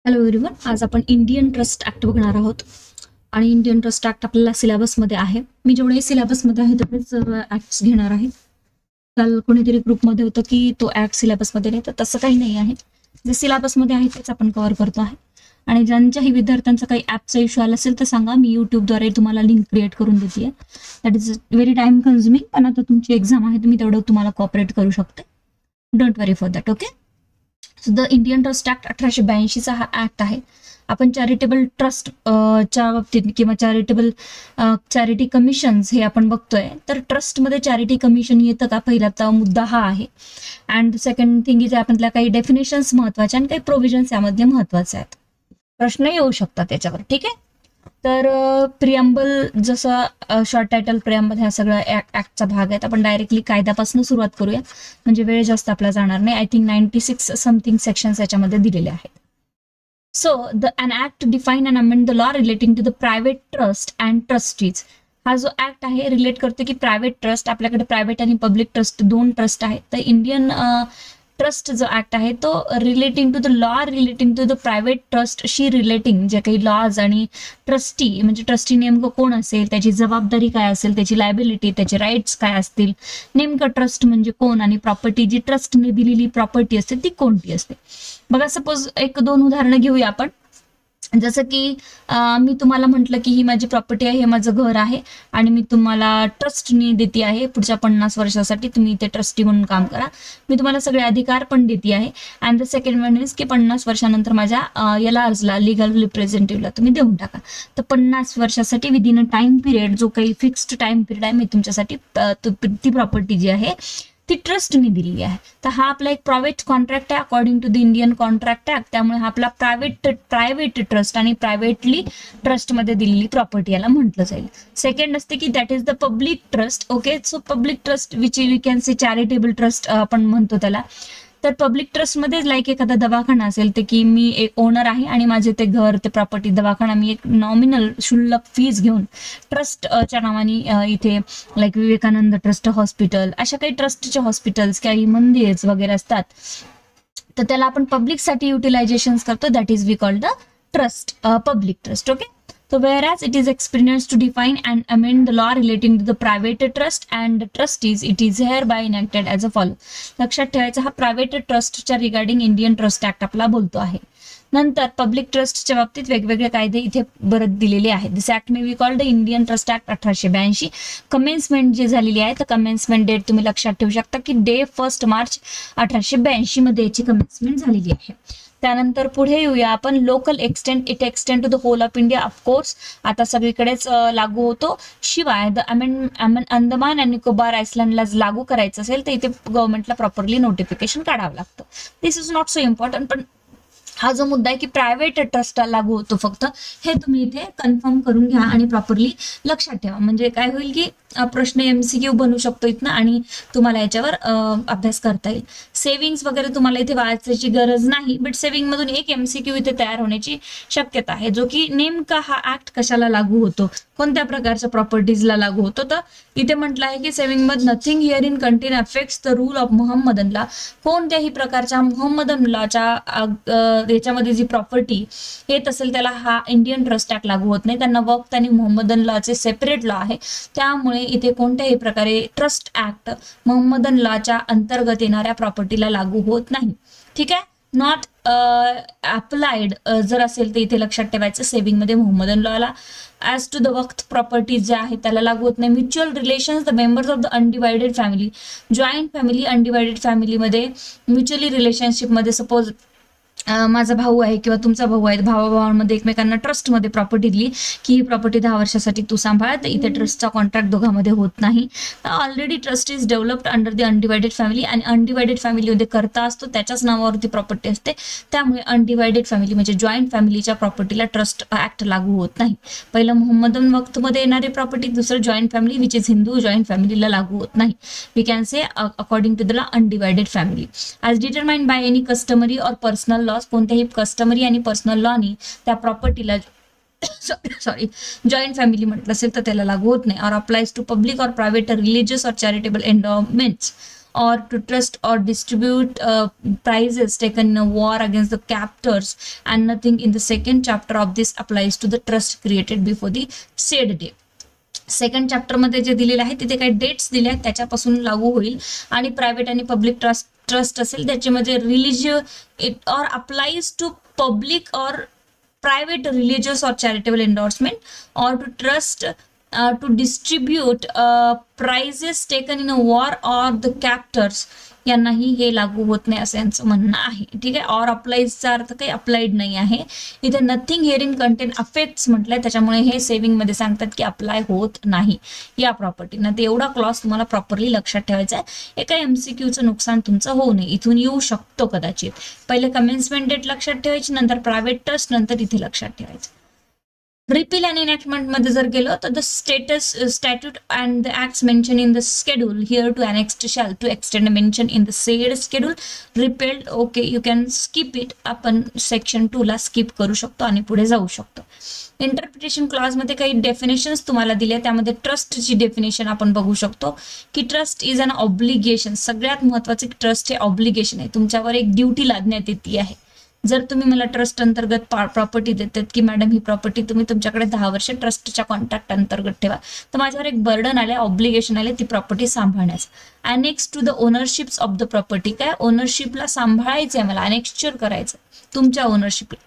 Hello everyone, आज आपण Indian trust act बघणार आहोत आणि इंडियन ट्रस्ट ऍक्ट आपल्याला सिलेबसमध्ये आहे. मी जेवढे सिलेबसमध्ये आहे तेवढेच ऍक्ट्स घेणार आहे. काल कोणीतरी ग्रुपमध्ये होतं की तो ऍक्ट सिलेबसमध्ये नाही, तर तसं काही नाही आहे. जे सिलेबसमध्ये आहे तेच आपण कव्हर करतो आहे. आणि ज्यांच्याही विद्यार्थ्यांचा काही ऍपचा इश्यू आला असेल तर सांगा, मी युट्यूबद्वारे तुम्हाला लिंक क्रिएट करून देते. That is very time consuming, पण आता तुमची एक्झाम आहे, तुम्ही तेवढं तुम्हाला कॉपरेट करू शकते. Don't worry for that. Okay. The Indian trust act 1882 हा ऍक्ट आहे. आपण चॅरिटेबल ट्रस्ट च्या बाबतीत किंवा चॅरिटी कमिशन्स हे आपण बघतोय, तर ट्रस्टमध्ये चॅरिटी कमिशन येतं का, पहिला तर मुद्दा हा आहे. अँड सेकंड थिंग इज आपल्याला काही डेफिनेशन्स महत्वाचे आणि काही प्रोव्हिजन्स यामध्ये महत्वाचे आहेत. प्रश्न येऊ शकतात त्याच्यावर. ठीक आहे. तर प्रिअम्बल, जसं शॉर्ट टायटल प्रिअम्बल ह्या सगळ्या ऍक्टचा भाग आहेत. आपण डायरेक्टली कायद्यापासून सुरुवात करूया, म्हणजे वेळ जास्त आपला जाणार नाही. आय थिंक 96 समथिंग सेक्शन्स याच्यामध्ये दिलेले आहेत. So an act define and amend the law relating to the private trust and trustees. हा जो ऍक्ट आहे रिलेट करतो की प्रायव्हेट ट्रस्ट, आपल्याकडे प्रायव्हेट आणि पब्लिक ट्रस्ट दोन ट्रस्ट आहेत. तर इंडियन ट्रस्ट जो ऍक्ट आहे तो relating to the law relating to the private ट्रस्टशी रिलेटिंग जे काही लॉज आणि ट्रस्टी, म्हणजे ट्रस्टी नेमकं कोण असेल, त्याची जबाबदारी काय असेल, त्याची लायबिलिटी, त्याचे राईट्स काय असतील, नेमकं ट्रस्ट म्हणजे कोण, आणि प्रॉपर्टी जी ट्रस्टने दिलेली प्रॉपर्टी असते ती कोणती असते. बघा, सपोज एक दोन उदाहरणं घेऊया आपण. जसं की मी तुम्हाला म्हटलं की ही माझी प्रॉपर्टी आहे, हे माझं घर आहे आणि मी तुम्हाला ट्रस्टनी देते आहे पुढच्या 50 वर्षासाठी, तुम्ही इथे ट्रस्टी म्हणून काम करा. मी तुम्हाला सगळे अधिकार पण देते आहे. And the second one is की 50 वर्षानंतर माझ्या एलआरला, लिगल रिप्रेझेंटेटिव्हला तुम्ही देऊन टाका. तर 50 वर्षासाठी विदिन अ टाइम पिरियड, जो काही फिक्स्ड टाइम पिरियड आहे, मी तुमच्यासाठी ती प्रॉपर्टी जी आहे ती ट्रस्टने दिलेली आहे. तर हा आपला एक प्रायव्हेट कॉन्ट्रॅक्ट आहे according to the Indian contract act. त्यामुळे हा आपला प्रायव्हेट ट्रस्ट आणि प्रायव्हेटली ट्रस्टमध्ये दिलेली प्रॉपर्टी याला म्हटलं जाईल. सेकंड असते की that is the public trust. Okay. So public trust which we can say charitable trust आपण म्हणतो त्याला. तर पब्लिक ट्रस्टमध्ये लाईक एखादा दवाखाना असेल, ते की मी एक ओनर आहे आणि माझे ते घर, ते प्रॉपर्टी, दवाखाना मी एक नॉमिनल शुल्लक फीज घेऊन ट्रस्टच्या नावाने इथे लाईक विवेकानंद ट्रस्ट हॉस्पिटल, अशा काही ट्रस्टचे हॉस्पिटल्स, काही मंदिर्स वगैरे असतात, तर त्याला आपण पब्लिकसाठी युटिलायझेशन करतो. That is we called the trust, public trust. Okay. So whereas it is experienced to define and amend the law relating to the private trust and trustees, it is hereby enacted as a follow. लक्षात ठेवायचं, हा private ट्रस्टच्या regarding Indian trust act आपला बोलतो आहे. नंतर public ट्रस्टच्या बाबतीत वेगवेगळे कायदे इथे बरं दिलेले आहेत. This act may be called the Indian trust act 1882. Commencement जी झालेली आहे, तर कमेन्समेंट डेट तुम्ही लक्षात ठेवू शकता की डे 1 मार्च 1882 मध्ये याची कमेन्समेंट झालेली आहे. त्यानंतर पुढे येऊया आपण. Local extent, it extend to the whole of India. Of course आता सगळीकडेच लागू होतो. शिवाय द अंदमान आणि निकोबार आयसलँडला लागू करायचं असेल तर इथे गव्हर्नमेंटला प्रॉपरली नोटिफिकेशन काढावं लागतं. दिस इज नॉट सो इम्पॉर्टंट, पण हा जो मुद्दा आहे की प्रायव्हेट ट्रस्टला लागू होतो फक्त, हे तुम्ही इथे कन्फर्म करून घ्या आणि प्रॉपरली लक्षात ठेवा. म्हणजे काय होईल की प्रश्न MCQ बनू शकतो इथनं आणि तुम्हाला याच्यावर अभ्यास करता येईल. सेव्हिंग्स वगैरे तुम्हाला इथे वाचायची गरज नाही, बट सेव्हिंग मधून एक MCQ इथे तयार होण्याची शक्यता आहे, जो की नेमका हा ऍक्ट कशाला लागू होतो, कोणत्या प्रकारच्या प्रॉपर्टीजला लागू होतो. तर इथे म्हटलं आहे की सेव्हिंग मध्ये nothing here in content affects the rule of Mohammedan law. कोणत्याही प्रकारच्या मोहम्मदन लॉच्या याच्यामध्ये जी प्रॉपर्टी येत असेल त्याला हा इंडियन ट्रस्ट ऍक्ट लागू होत नाही. त्यांना वक्फ आणि मोहम्मदन लॉचे सेपरेट लॉ आहे. त्यामुळे इथे कोणत्याही प्रकारे ट्रस्ट ऍक्ट मोहम्मदन लॉच्या अंतर्गत येणाऱ्या प्रॉपर्टीला लागू होत नाही. ठीक आहे. नॉट अप्लाइड जर असेल तर इथे लक्षात ठेवायचं, सेव्हिंग मध्ये मोहम्मदन लॉला ऍज टू द वक्फ प्रॉपर्टीज ज्या आहेत त्याला लागू होत नाही. Mutual relations, the members of the undivided family, joint family, undivided फॅमिलीमध्ये म्युच्युअली रिलेशनशिपमध्ये सपोज माझा भाऊ आहे किंवा तुमचा भाऊ आहे, भावाभावांमध्ये एकमेकांना ट्रस्टमध्ये प्रॉपर्टी दिली की ही प्रॉपर्टी 10 वर्षासाठी तू सांभाळ, तर इथे ट्रस्टचा कॉन्ट्रॅक्ट दोघांमध्ये होत नाही. Already trust is developed under the undivided family, आणि अनडिवायडेड फॅमिलीमध्ये करता असतो, त्याच्याच नावावरती प्रॉपर्टी असते. त्यामुळे अनडिवायडेड फॅमिली म्हणजे जॉईंट फॅमिलीच्या प्रॉपर्टीला ट्रस्ट ऍक्ट लागू होत नाही. पहिलं मोहम्मदन वक्तमध्ये येणारी प्रॉपर्टी, दुसरं joint family which is Hindu joint फॅमिलीला लागू होत नाही. We can say according to the undivided family as determined by any customary or personal law. कोणत्याही कस्टमरी आणि पर्सनल लॉनी त्या प्रॉपर्टीला जॉईंट फॅमिली म्हटलं असेल तर त्याला लागू होत नाही. Or applies to public or private religious or charitable endowments or to trust or distribute prizes taken in a war against the captors, and nothing in the second chapter of this applies to the trust created before the said day. Second chapter मध्ये जे दिलेले आहे तिथे काही dates दिले आहेत त्याच्यापासून लागू होईल. आणि प्रायव्हेट आणि पब्लिक ट्रस्ट असेल त्याच्यामध्ये it or applies to public और private religious or charitable endorsement, or to trust to distribute prizes taken in a war or the captors, यांनाही हे लागू होत नाही असं यांचं म्हणणं आहे. ठीक आहे. ऑर अप्लाइजचा अर्थ काही अप्लाइड नाही आहे इथे. Nothing here in content affects म्हटलंय त्याच्यामुळे हे सेव्हिंग मध्ये सांगतात की अप्लाय होत नाही या प्रॉपर्टीना. ते एवढा क्लॉज तुम्हाला प्रॉपरली लक्षात ठेवायचा आहे. एका एमसीक्यूचं नुकसान तुमचं होऊ नये इथून येऊ शकतो कदाचित. पहिले कमेन्समेंट डेट लक्षात ठेवायची, नंतर प्रायव्हेट ट्रस्ट, नंतर इथे लक्षात ठेवायचं. रिपील अँड इनॅक्टमेंट मध्ये जर गेलो तर the statute and the acts mention in the schedule hereto annexed shall to extend mention in the said schedule repealed. Okay, you can skip it. आपण सेक्शन 2 ला स्किप करू शकतो आणि पुढे जाऊ शकतो. इंटरप्रिटेशन क्लॉज मध्ये काही डेफिनेशन्स तुम्हाला दिल्या, त्यामध्ये ट्रस्टची डेफिनेशन आपण बघू शकतो की ट्रस्ट इज अन ऑब्लिगेशन. सगळ्यात महत्वाचे ट्रस्ट हे ऑब्लिगेशन आहे, तुमच्यावर एक ड्युटी लादण्यात येते आहे. जर तुम्ही मला ट्रस्ट अंतर्गत प्रॉपर्टी देतात की मॅडम ही प्रॉपर्टी तुम्ही तुमच्याकडे 10 वर्ष ट्रस्टच्या कॉन्ट्रॅक्ट अंतर्गत ठेवा, तर माझ्यावर एक बर्डन आले, ऑब्लिगेशन आले ती प्रॉपर्टी सांभाळण्याचं. Annex to the ownerships of the property, काय ओनरशिपला सांभाळायचं आहे मला, अनेक्स्चर करायचं तुमच्या ओनरशिपला,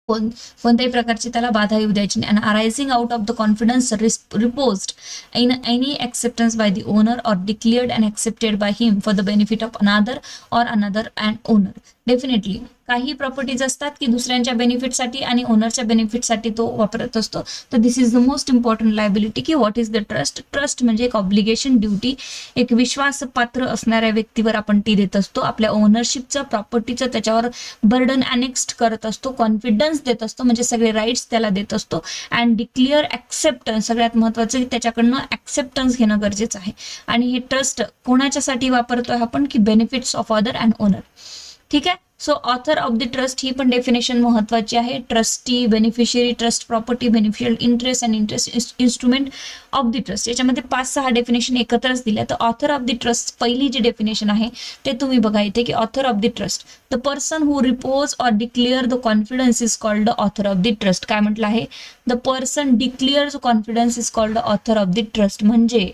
कोणत्याही प्रकारची त्याला बाधा येऊ द्यायची नाही. आणि arising out of the confidence reposed in any acceptance by the owner or declared and accepted by him for the benefit of another or another and owner. Definitely काही प्रॉपर्टीज असतात की दुसऱ्यांच्या बेनिफिटसाठी आणि ओनरच्या बेनिफिटसाठी तो वापरत असतो. तर this is the most important liability की what is the trust. Trust म्हणजे एक ऑब्लिगेशन, ड्युटी, एक विश्वासपात्र असणाऱ्या व्यक्तीवर आपण ती देत असतो. आपल्या ओनरशिपचं, प्रॉपर्टीचं त्याच्यावर बर्डन अनेक्स्ड करत असतो, कॉन्फिडन्स देत असतो, म्हणजे सगळे राईट्स त्याला देत असतो. अँड डिक्लेअर ऍक्सेप्टन्स, सगळ्यात महत्वाचं त्याच्याकडनं ऍक्सेप्टन्स घेणं गरजेचं आहे. आणि हे ट्रस्ट कोणाच्यासाठी वापरतोय आपण की benefits of other and owner. ठीक आहे. So author of the trust ही पण डेफिनेशन महत्वाची आहे. Trustee, beneficiary, trust property, beneficial interest and interest instrument of the trust, याच्यामध्ये 5-6 डेफिनेशन एकत्रच दिल्या. तर ऑथर ऑफ द ट्रस्ट पहिली जी डेफिनेशन आहे ते तुम्ही बघा इथे की author of the trust, the person who repose or declare the confidence is called the author of the trust. काय म्हटलं आहे, the person declares confidence is called the author of the trust. म्हणजे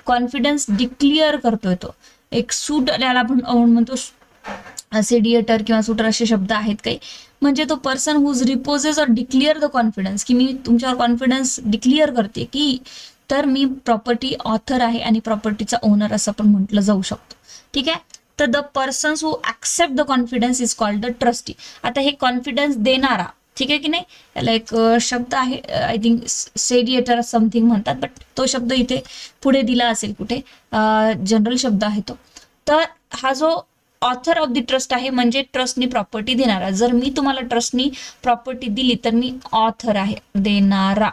कॉन्फिडन्स डिक्लेअर करतोय तो. एक सूट याला आपण म्हणतो असेडिएटर किंवा सुटर असे शब्द आहेत काही. म्हणजे तो पर्सन हुज रिपोजेस और डिक्लेअर द कॉन्फिडन्स, की मी तुमच्यावर कॉन्फिडन्स डिक्लेअर करते की तर मी प्रॉपर्टी ऑथर आहे आणि प्रॉपर्टीचा ओनर असं पण म्हटलं जाऊ शकतो. ठीक आहे. तर the persons who accept the confidence is called the trustee. आता हे कॉन्फिडन्स देणारा, ठीक आहे की नाही, याला एक शब्द आहे आय थिंक सेडिएटर समथिंग म्हणतात, बट तो शब्द इथे पुढे दिला असेल कुठे, जनरल शब्द आहे तो. तर हा जो ऑथर ऑफ द ट्रस्ट आहे म्हणजे ट्रस्टनी प्रॉपर्टी देणारा. जर मी तुम्हाला ट्रस्टनी प्रॉपर्टी दिली तर मी ऑथर आहे, देणारा.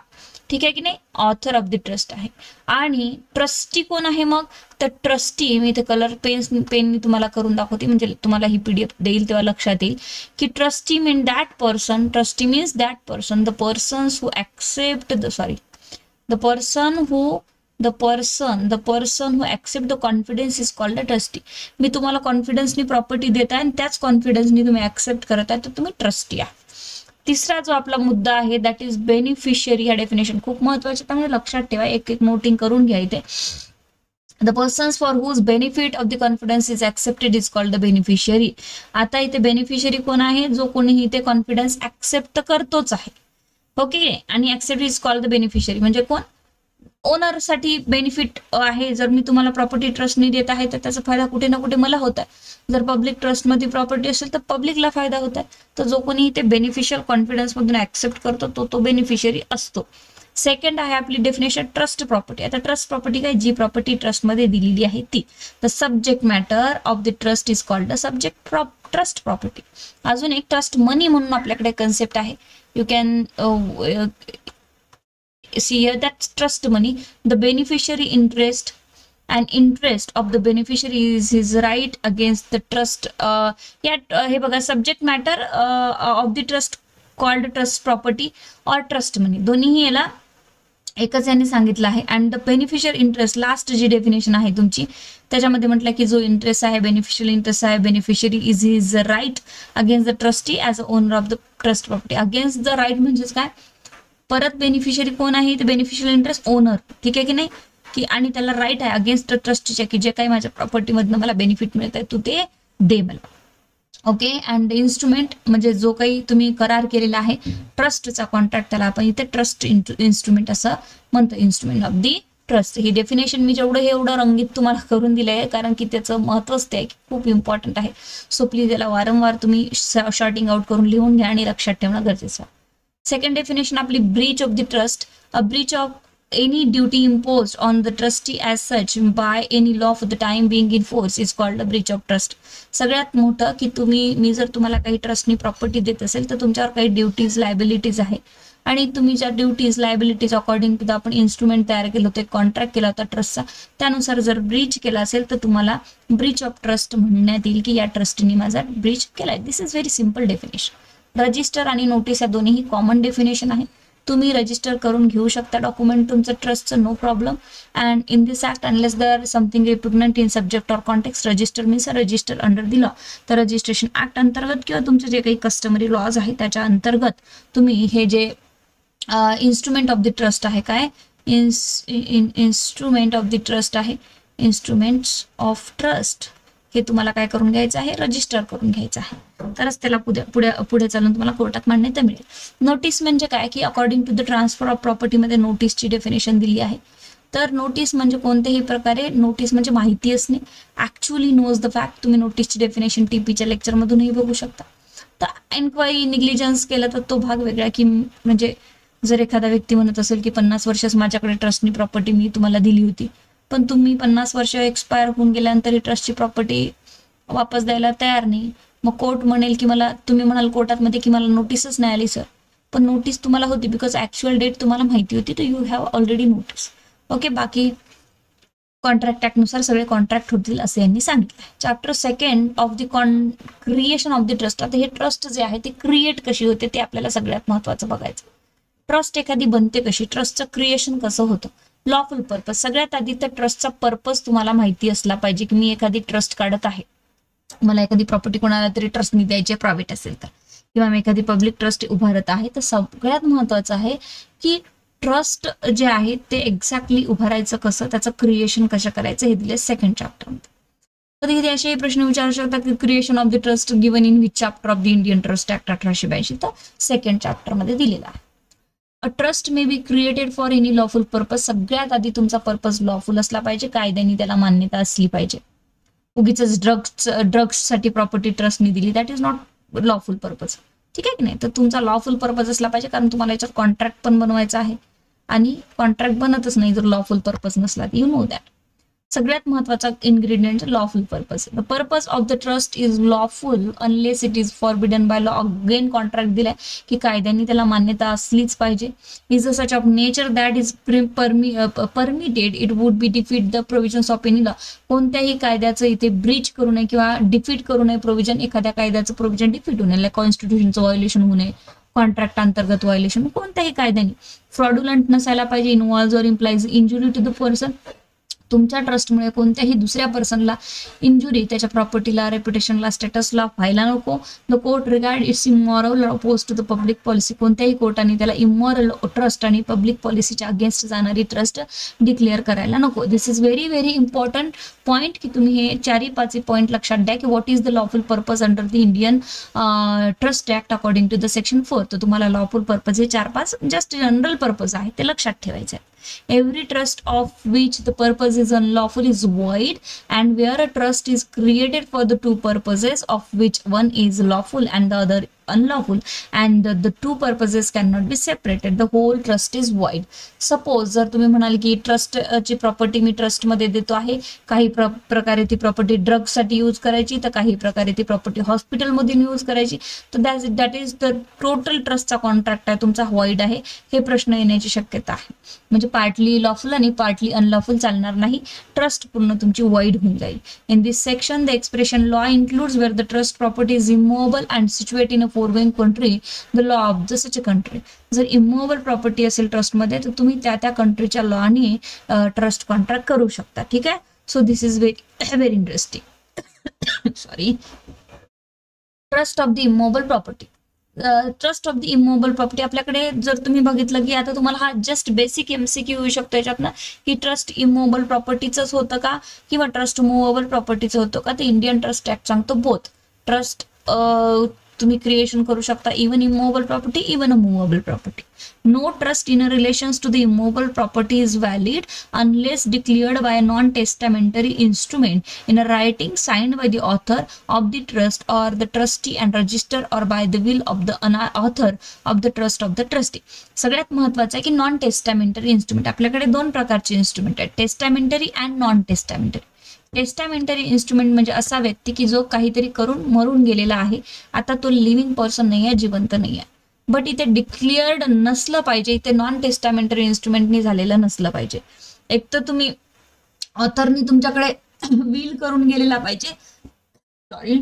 ठीक आहे की नाही, ऑथर ऑफ द ट्रस्ट आहे. आणि ट्रस्टी कोण आहे मग, तर ट्रस्टी मी इथे कलर पेननी तुम्हाला करून दाखवते म्हणजे तुम्हाला ही PDF देईल तेव्हा लक्षात येईल की trustee mean that person, trustee means that person, the persons who accept the person who accept the confidence is called a trustee. मी तुम्हाला कॉन्फिडन्सनी प्रॉपर्टी देत आहे आणि त्याच कॉन्फिडन्सनी तुम्ही ऍक्सेप्ट करत आहे तर तुम्ही ट्रस्टी आहे. तिसरा जो आपला मुद्दा आहे दॅट इज बेनिफिशियरी. या डेफिनेशन खूप महत्वाचे, त्यामुळे लक्षात ठेवा, एक एक नोटिंग करून घ्या इथे. The persons for whose benefit of the confidence is accepted is called the beneficiary. आता इथे बेनिफिशियरी कोण आहे, जो कोणीही इथे कॉन्फिडन्स ऍक्सेप्ट करतोच आहे. ओके. आणि accept is called the beneficiary म्हणजे कोण, ओनर साठी बेनिफिट आहे. जर मी तुम्हाला प्रॉपर्टी ट्रस्टनी देत आहे तर त्याचा फायदा कुठे ना कुठे मला होत आहे. जर पब्लिक ट्रस्ट मध्ये प्रॉपर्टी असेल तर पब्लिकला फायदा होत आहे. तर जो कोणी ते बेनिफिशियल कॉन्फिडन्स मधून ऍक्सेप्ट करतो तो बेनिफिशियरी असतो. सेकंड आहे आपली डेफिनेशन ट्रस्ट प्रॉपर्टी. आता ट्रस्ट प्रॉपर्टी काय, जी प्रॉपर्टी ट्रस्ट मध्ये दिलेली आहे ती. The subject matter of the trust is called the subject trust property. अजून एक ट्रस्ट मनी म्हणून आपल्याकडे कन्सेप्ट आहे. You can see here that's trust money. The beneficiary interest of the beneficiary is his right against the trust. हे बघा, subject matter of the trust called trust property और trust money, दोन्हीही याला एकच यांनी सांगितलं आहे. And the beneficial interest, last जी डेफिनेशन आहे तुमची त्याच्यामध्ये म्हटलं की जो इंटरेस्ट आहे, बेनिफिशियल इंटरेस्ट आहे, beneficiary is his right against the trustee as a owner of the trust property. Against the right म्हणजेच काय, परत बेनिफिशियरी कोण आहे, ते बेनिफिशियल इंटरेस्ट ओनर, ठीक आहे की नाही, की आणि त्याला राईट आहे अगेन्स्ट ट्रस्टच्या की जे काही माझ्या प्रॉपर्टीमधनं मला बेनिफिट मिळत आहे तू ते दे मला. ओके. अँड इन्स्ट्रुमेंट म्हणजे जो काही तुम्ही करार केलेला आहे ट्रस्टचा कॉन्ट्रॅक्ट, त्याला आपण इथे ट्रस्ट इन्स्ट्रुमेंट असं म्हणतो, इन्स्ट्रुमेंट ऑफ दी ट्रस्ट. ही डेफिनेशन मी जेवढं हे एवढं रंगीत तुम्हाला करून दिलं आहे कारण की त्याचं महत्वच ते आहे, खूप इम्पॉर्टंट आहे. सो प्लीज याला वारंवार तुम्ही शॉर्टिंग आउट करून लिहून घ्या आणि लक्षात ठेवणं गरजेचं आहे. सेकंड डेफिनेशन आपली, Breach of the trust, a breach of any duty imposed on the trustee as such by any law for the time being in force is called a breach of trust. सगळ्यात मोठं की मी जर तुम्हाला काही ट्रस्टनी property देत असेल तर तुमच्यावर काही ड्युटीज लायबिलिटीज आहे आणि तुम्ही ज्या ड्युटीज लायबिलिटीज अकॉर्डिंग टू आपण इन्स्ट्रुमेंट तयार केलं होतं, कॉन्ट्रॅक्ट केला होता ट्रस्टचा, त्यानुसार जर ब्रीच केला असेल तर तुम्हाला ब्रीच ऑफ ट्रस्ट म्हणण्यात येईल की या ट्रस्टीने माझा ब्रीच केलाय. This is very simple definition. Register आणि नोटीस या दोन्ही कॉमन डेफिनेशन आहे. तुम्ही रजिस्टर करून घेऊ शकता डॉक्युमेंट तुमचं ट्रस्टचं, no problem. And in this act unless there something repugnant in subject or context, register means register under the law. तर रजिस्ट्रेशन ऍक्ट अंतर्गत किंवा तुमचे जे काही कस्टमरी लॉज आहे त्याच्या अंतर्गत तुम्ही हे जे इन्स्ट्रुमेंट ऑफ द ट्रस्ट आहे, काय इन्स्ट्रुमेंट ऑफ द ट्रस्ट आहे, इन्स्ट्रुमेंट्स ऑफ ट्रस्ट, हे तुम्हाला काय करून घ्यायचं आहे, रजिस्टर करून घ्यायचं आहे. तरच त्याला पुढे चालून तुम्हाला कोर्टात मान्यता मिळेल. नोटीस म्हणजे काय की according to the transfer of प्रॉपर्टीमध्ये नोटीसची डेफिनेशन दिली आहे. तर नोटीस म्हणजे कोणत्याही प्रकारे, नोटीस म्हणजे माहिती असणे, ऍक्च्युअली नोज द फॅक्ट. तुम्ही नोटीसची डेफिनेशन टीपीच्या लेक्चरमधूनही बघू शकता. तर एन्क्वायरी निग्लिजन्स केलं तर तो भाग वेगळा, की म्हणजे जर एखादा व्यक्ती म्हणत असेल की 50 वर्षच माझ्याकडे ट्रस्टनी प्रॉपर्टी मी तुम्हाला दिली होती, पण तुम्ही 50 वर्ष एक्सपायर होऊन गेल्यानंतर ही ट्रस्टची प्रॉपर्टी वापस द्यायला तयार नाही, मग कोर्ट म्हणेल की तुम्ही म्हणाल कोर्टात मध्ये की मला नोटीसच नाही आली सर, पण नोटीस तुम्हाला होती बिकॉज ऍक्च्युअल डेट तुम्हाला माहिती होती, तर you have already notice. Okay. बाकी कॉन्ट्रॅक्ट ऍक्टनुसार सगळे कॉन्ट्रॅक्ट होतील असं यांनी सांगितलं. Chapter second of the creation of the trust. आता हे ट्रस्ट जे आहे ते क्रिएट कशी होते ते आपल्याला सगळ्यात महत्वाचं बघायचं. ट्रस्ट एखादी बनते कशी, ट्रस्टचं क्रिएशन कसं होतं. लॉफुल पर्पज, सगळ्यात आधी तर ट्रस्टचा पर्पज तुम्हाला माहिती असला पाहिजे की मी एखादी ट्रस्ट काढत आहे, मला एखादी प्रॉपर्टी कोणाला तरी ट्रस्टनी द्यायची, प्रायव्हेट असेल तर, किंवा मी एखादी पब्लिक ट्रस्ट उभारत आहे, तर सगळ्यात महत्वाचं आहे की ट्रस्ट जे आहे ते एक्झॅक्टली उभारायचं कसं, त्याचं क्रिएशन कसं करायचं हे दिले सेकंड चॅप्टरमध्ये. कधी कधी असे प्रश्न विचारू शकतात की creation of the trust given in which chapter of the Indian trust act 1882, तर सेकंड चॅप्टरमध्ये दिलेला आहे. A trust may be created for any lawful purpose. सगळ्यात आधी तुमचा पर्पज लॉफुल असला पाहिजे, कायद्याने त्याला मान्यता असली पाहिजे. उगीच ड्रग्ससाठी प्रॉपर्टी ट्रस्टनी दिली, that is not lawful purpose, ठीक आहे की नाही. तर तुमचा लॉफुल पर्पज असला पाहिजे, कारण तुम्हाला याच्यात कॉन्ट्रॅक्ट पण बनवायचा आहे आणि कॉन्ट्रॅक्ट बनतच नाही जर लॉफुल पर्पज नसला, यू नो दॅट. सगळ्यात महत्वाचा ingredient lawful purpose. The purpose of the trust is lawful unless it is forbidden by law. Again contract दिलाय की कायद्याने त्याला मान्यता असलीच पाहिजे. Is a such of nature that is permitted it would be defeat the provisions of any law. कोणत्याही कायद्याचं इथे ब्रीच करू नये किंवा डिफीट करू नये प्रोव्हिजन, एखाद्या कायद्याचं प्रोव्हिजन डिफीट होऊ नये, कॉन्स्टिट्यूशनचं व्हायोलेशन होऊ नये, कॉन्ट्रॅक्ट अंतर्गत व्हायोलेशन, कोणत्याही कायद्याने फ्रॉडुलंट नसायला पाहिजे, involves or implies injury to the person. तुमच्या ट्रस्टमुळे कोणत्याही दुसऱ्या पर्सनला इंजुरी, त्याच्या प्रॉपर्टीला, रेप्युटेशनला, स्टेटसला व्हायला नको. The court regard it's immoral oppose to the public policy. कोणत्याही कोर्टाने त्याला इमॉरल ट्रस्ट आणि पब्लिक पॉलिसीच्या अगेन्स्ट जाणारी ट्रस्ट डिक्लेअर करायला नको. This is very very important point की तुम्ही हे 4-5 पॉईंट लक्षात द्या की what is the lawful purpose under the Indian trust act according to the section 4. तर तुम्हाला लॉफुल पर्पज हे 4-5 जस्ट जनरल पर्पज आहे ते लक्षात ठेवायचे आहे. Every trust of which the purpose is unlawful is void, and where a trust is created for the two purposes of which one is lawful and the other unlawful and the two purposes cannot be separated, the whole trust is void. Suppose जर तुम्ही म्हणाल की trust ची property me trust मध्ये देतो आहे, काही प्रकारे ती प्रॉपर्टी ड्रग्स साठी यूज करायची, तर काही प्रकारे ती प्रॉपर्टी हॉस्पिटल मध्ये यूज करायची, तर दॅट इज द टोटल ट्रस्टचा कॉन्ट्रॅक्ट आहे तुमचा व्हॉइड आहे, हे प्रश्न येण्याची शक्यता आहे. म्हणजे पार्टली लॉफुल आणि पार्टली अनलॉफुल चालणार नाही, ट्रस्ट पूर्ण तुमची व्हॉइड होऊन जाईल. In this section the expression law includes where the trust property is immovable and situate in a foregoing country the law of the such a country. जर immovable property असेल ट्रस्टमध्ये तर तुम्ही त्या त्या कंट्रीच्या लॉने ट्रस्ट कॉन्ट्रॅक्ट करू शकता. ठीक आहे. So this is very interesting. Sorry. Trust of the immovable property. Trust of the immovable property आपल्याकडे जर तुम्ही बघितलं की आता तुम्हाला हा जस्ट बेसिक एमसीक्यू येऊ शकतो याच्यातनं की ट्रस्ट इमूव्हेबल प्रॉपर्टीच होतं का किंवा ट्रस्ट मूव्हेबल प्रॉपर्टीचं होतं का. तर इंडियन ट्रस्ट ऍक्ट सांगतो बोथ. ट्रस्ट तुम्ही क्रिएशन करू शकता even immovable property even a movable property. No trust in relations to the immovable property is valid unless declared by a non-testamentary instrument in a writing signed by the author of the trust or the trustee and registered or by the will of the author of the trust of the trustee. सगळ्यात महत्त्वाचं आहे की non testamentary instrument. आपल्याकडे दोन प्रकारचे instrument आहेत, testamentary and non testamentary. Testamentary instrument म्हणजे असा व्यक्ती की जो काहीतरी करून मरून गेलेला आहे, आता तो लिव्हिंग पर्सन नाही आहे, जिवंत नाही आहे, बट इथे डिक्लेअर्ड नसलं पाहिजे, इथे नॉन टेस्टामेंटरी इन्स्ट्रुमेंटनी झालेलं नसलं पाहिजे. एक तर तुम्ही ऑथरनी तुमच्याकडे विल करून गेलेला पाहिजे, सॉरी,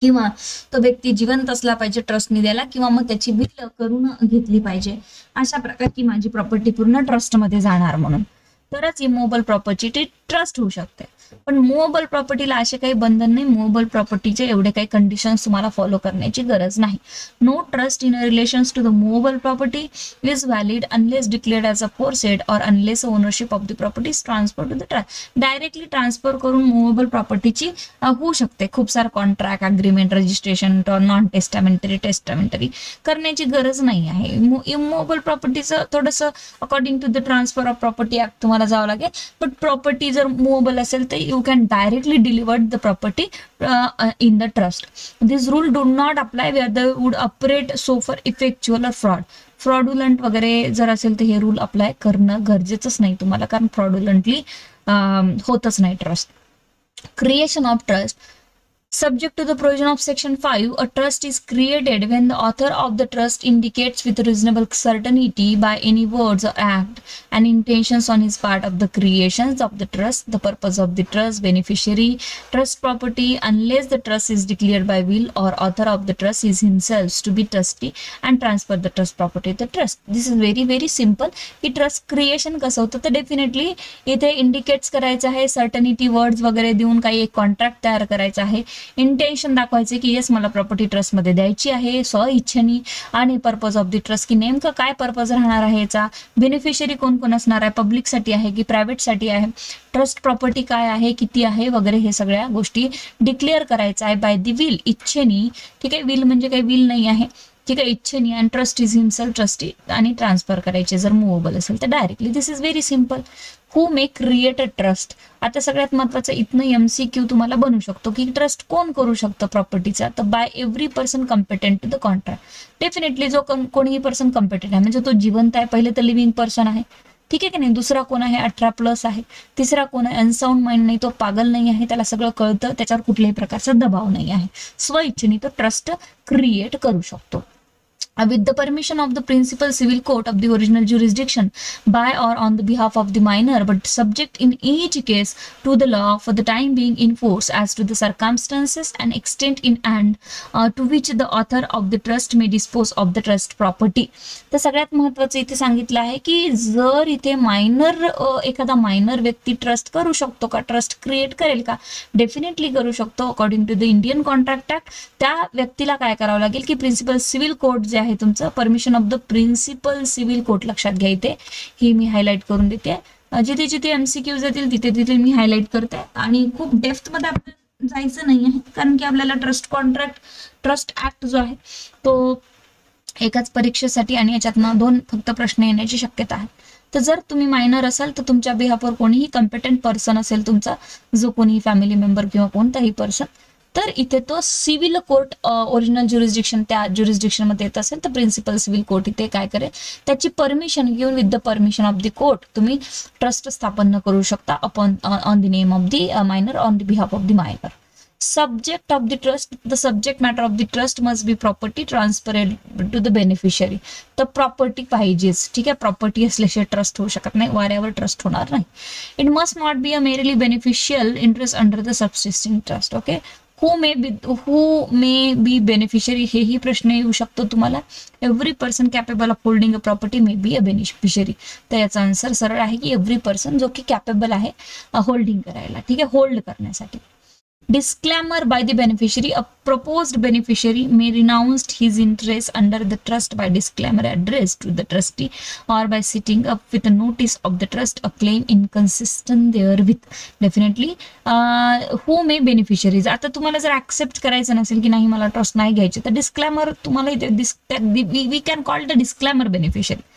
किंवा तो व्यक्ती जिवंत असला पाहिजे ट्रस्टनी द्यायला, किंवा मग त्याची विल करून घेतली पाहिजे. अशा प्रकारची माझी प्रॉपर्टी पूर्ण ट्रस्टमध्ये जाणार म्हणून तरच इमूव्हेबल प्रॉपर्टी ट्रस्ट होऊ शकते. पण मूव्हेबल प्रॉपर्टीला असे काही बंधन नाही. मूव्हेबल प्रॉपर्टीचे एवढे काही कंडिशन्स तुम्हाला फॉलो करण्याची गरज नाही. No trust in relations to the movable property is valid unless declared as a forced or unless ownership of the property is transfer to the trust. Directly transfer करून movable प्रॉपर्टीची होऊ शकते. खूप सारं contract, agreement, registration, non testamentary करण्याची गरज नाही आहे. इमूव्हेबल प्रॉपर्टीचं थोडंसं according to the transfer of property act तुम्हाला जावं लागेल. बट प्रॉपर्टी जर मूव्हेबल असेल तर you can directly deliver the property in the trust. This rule do not apply where they would operate so for effectual or fraudulent वगैरे जर असेल तर हे रूल अप्लाय करणं गरजेचंच नाही तुम्हाला, कारण फ्रॉड्युलंटली होतच नाही trust. Creation of trust. Subject to the provision of Section 5, a trust is created when the author of the trust indicates with reasonable certainty by any words or act and intentions on his part of the creations of the trust, the purpose of the trust, beneficiary, trust property, unless the trust is declared by will or author of the trust is himself to be trustee and transfer the trust property to the trust. This is very very simple. की trust creation कसं होतं तर definitely इथे indicates करायचं आहे, certainty words वगैरे देऊन काही एक कॉन्ट्रॅक्ट तयार करायचा आहे, इंटेन्शन दाखवायचे की येस मला प्रॉपर्टी ट्रस्ट मध्ये द्यायची आहे स्व इच्छेनी, आणि पर्पज ऑफ द ट्रस्ट की नेमकं काय पर्पज राहणार आहे याचा, बेनिफिशियरी कोण कोण असणार आहे, पब्लिक साठी आहे की प्रायव्हेट साठी आहे, ट्रस्ट प्रॉपर्टी काय आहे, किती आहे वगैरे, हे सगळ्या गोष्टी डिक्लेअर करायचं आहे बाय द विल, इच्छेनी. ठीक आहे. विल म्हणजे काही विल नाही आहे, ठीक आहे, इच्छेनी. आणि ट्रस्ट इज हिमसेल्फ ट्रस्टी आणि ट्रान्सफर करायचे जर मूव्हेबल असेल तर directly. This is very simple. Who may create a trust. आता सगळ्यात महत्वाचं इथनं एमसीक्यू तुम्हाला बनू शकतो की ट्रस्ट कोण करू शकतं प्रॉपर्टीचा, तर by every person competent to the contract. Definitely जो कोणीही पर्सन कम्पेटेंट आहे, म्हणजे तो जिवंत आहे, पहिले तर लिव्हिंग पर्सन आहे, ठीक आहे की नाही, दुसरा कोण आहे 18+ आहे, तिसरा कोण आहे अनसाउंड माइंड नाही, तो पागल नाही आहे, त्याला सगळं कळतं, त्याच्यावर कुठल्याही प्रकारचा दबाव नाही आहे, स्व इच्छेने तो ट्रस्ट क्रिएट करू शकतो. With the permission of the principal civil court of the original jurisdiction by or on the behalf of the minor, but subject in each case to the law for the time being in force as to the circumstances and extent in and to which the author of the trust may dispose of the trust property. तर सगळ्यात महत्त्वाचं इथे सांगितलं आहे की जर इथे minor एखादा मायनर व्यक्ती ट्रस्ट करू शकतो का, ट्रस्ट क्रिएट करेल का, डेफिनेटली करू शकतो. According to the Indian contract act त्या व्यक्तीला काय करावं लागेल की प्रिन्सिपल सिव्हिल कोर्ट जे आहे तुमचं, permission of the principal civil court लक्षात घ्या, इथे ही मी हायलाइट करून देते. जिथे जिथे एमसीक्यूज येतील तिथे तिथे मी हायलाइट करते, आणि खूप डेप्थ मध्ये आपल्याला जायचं नाही आहे, कारण की आपल्याला ट्रस्ट ऍक्ट जो आहे तो एकाच परीक्षेसाठी आणि याच्यातनं 2 फक्त प्रश्न येण्याची शक्यता आहे. तर जर तुम्ही मायनर असाल तर तुमच्या बिहाफवर कोणीही कम्पेटेंट पर्सन असेल तुमचा, जो कोणी फॅमिली मेंबर किंवा कोणताही पर्सन, तर इथे तो सिव्हिल कोर्ट ओरिजिनल ज्युरिस्डिक्शन त्या ज्युरिस्डिक्शन मध्ये येत असेल तर प्रिन्सिपल सिव्हिल कोर्ट इथे काय करेल, त्याची परमिशन घेऊन with the permission of the court तुम्ही ट्रस्ट स्थापन करू शकता upon on the name of the minor on the behalf of the minor. Subject of the trust, the subject matter of the trust must be property transferred to the beneficiary. तर property पाहिजेच, ठीक आहे, property असल्याशिवाय trust होऊ शकत नाही, वाऱ्यावर trust होणार नाही. It must not be a merrily beneficial interest under the subsisting trust. Okay, who may B beneficiary, हेही प्रश्न येऊ शकतो तुम्हाला. Every person capable of holding a property may be a beneficiary. तर याचा आन्सर सरळ आहे की एव्हरी पर्सन जो की कॅपेबल आहे होल्डिंग करायला, ठीक आहे, होल्ड करण्यासाठी. Disclaimer by the beneficiary. A proposed beneficiary may renounce his interest under the trust by disclaimer addressed to the trustee or by setting up with a notice of the trust a claim inconsistent therewith. Definitely who may beneficiaries. आता तुम्हाला जर accept करायचं नसेल की नाही मला trust नाही घ्यायचे, तर डिस्क्लेमर तुम्हाला इथे we can call the disclaimer beneficiary.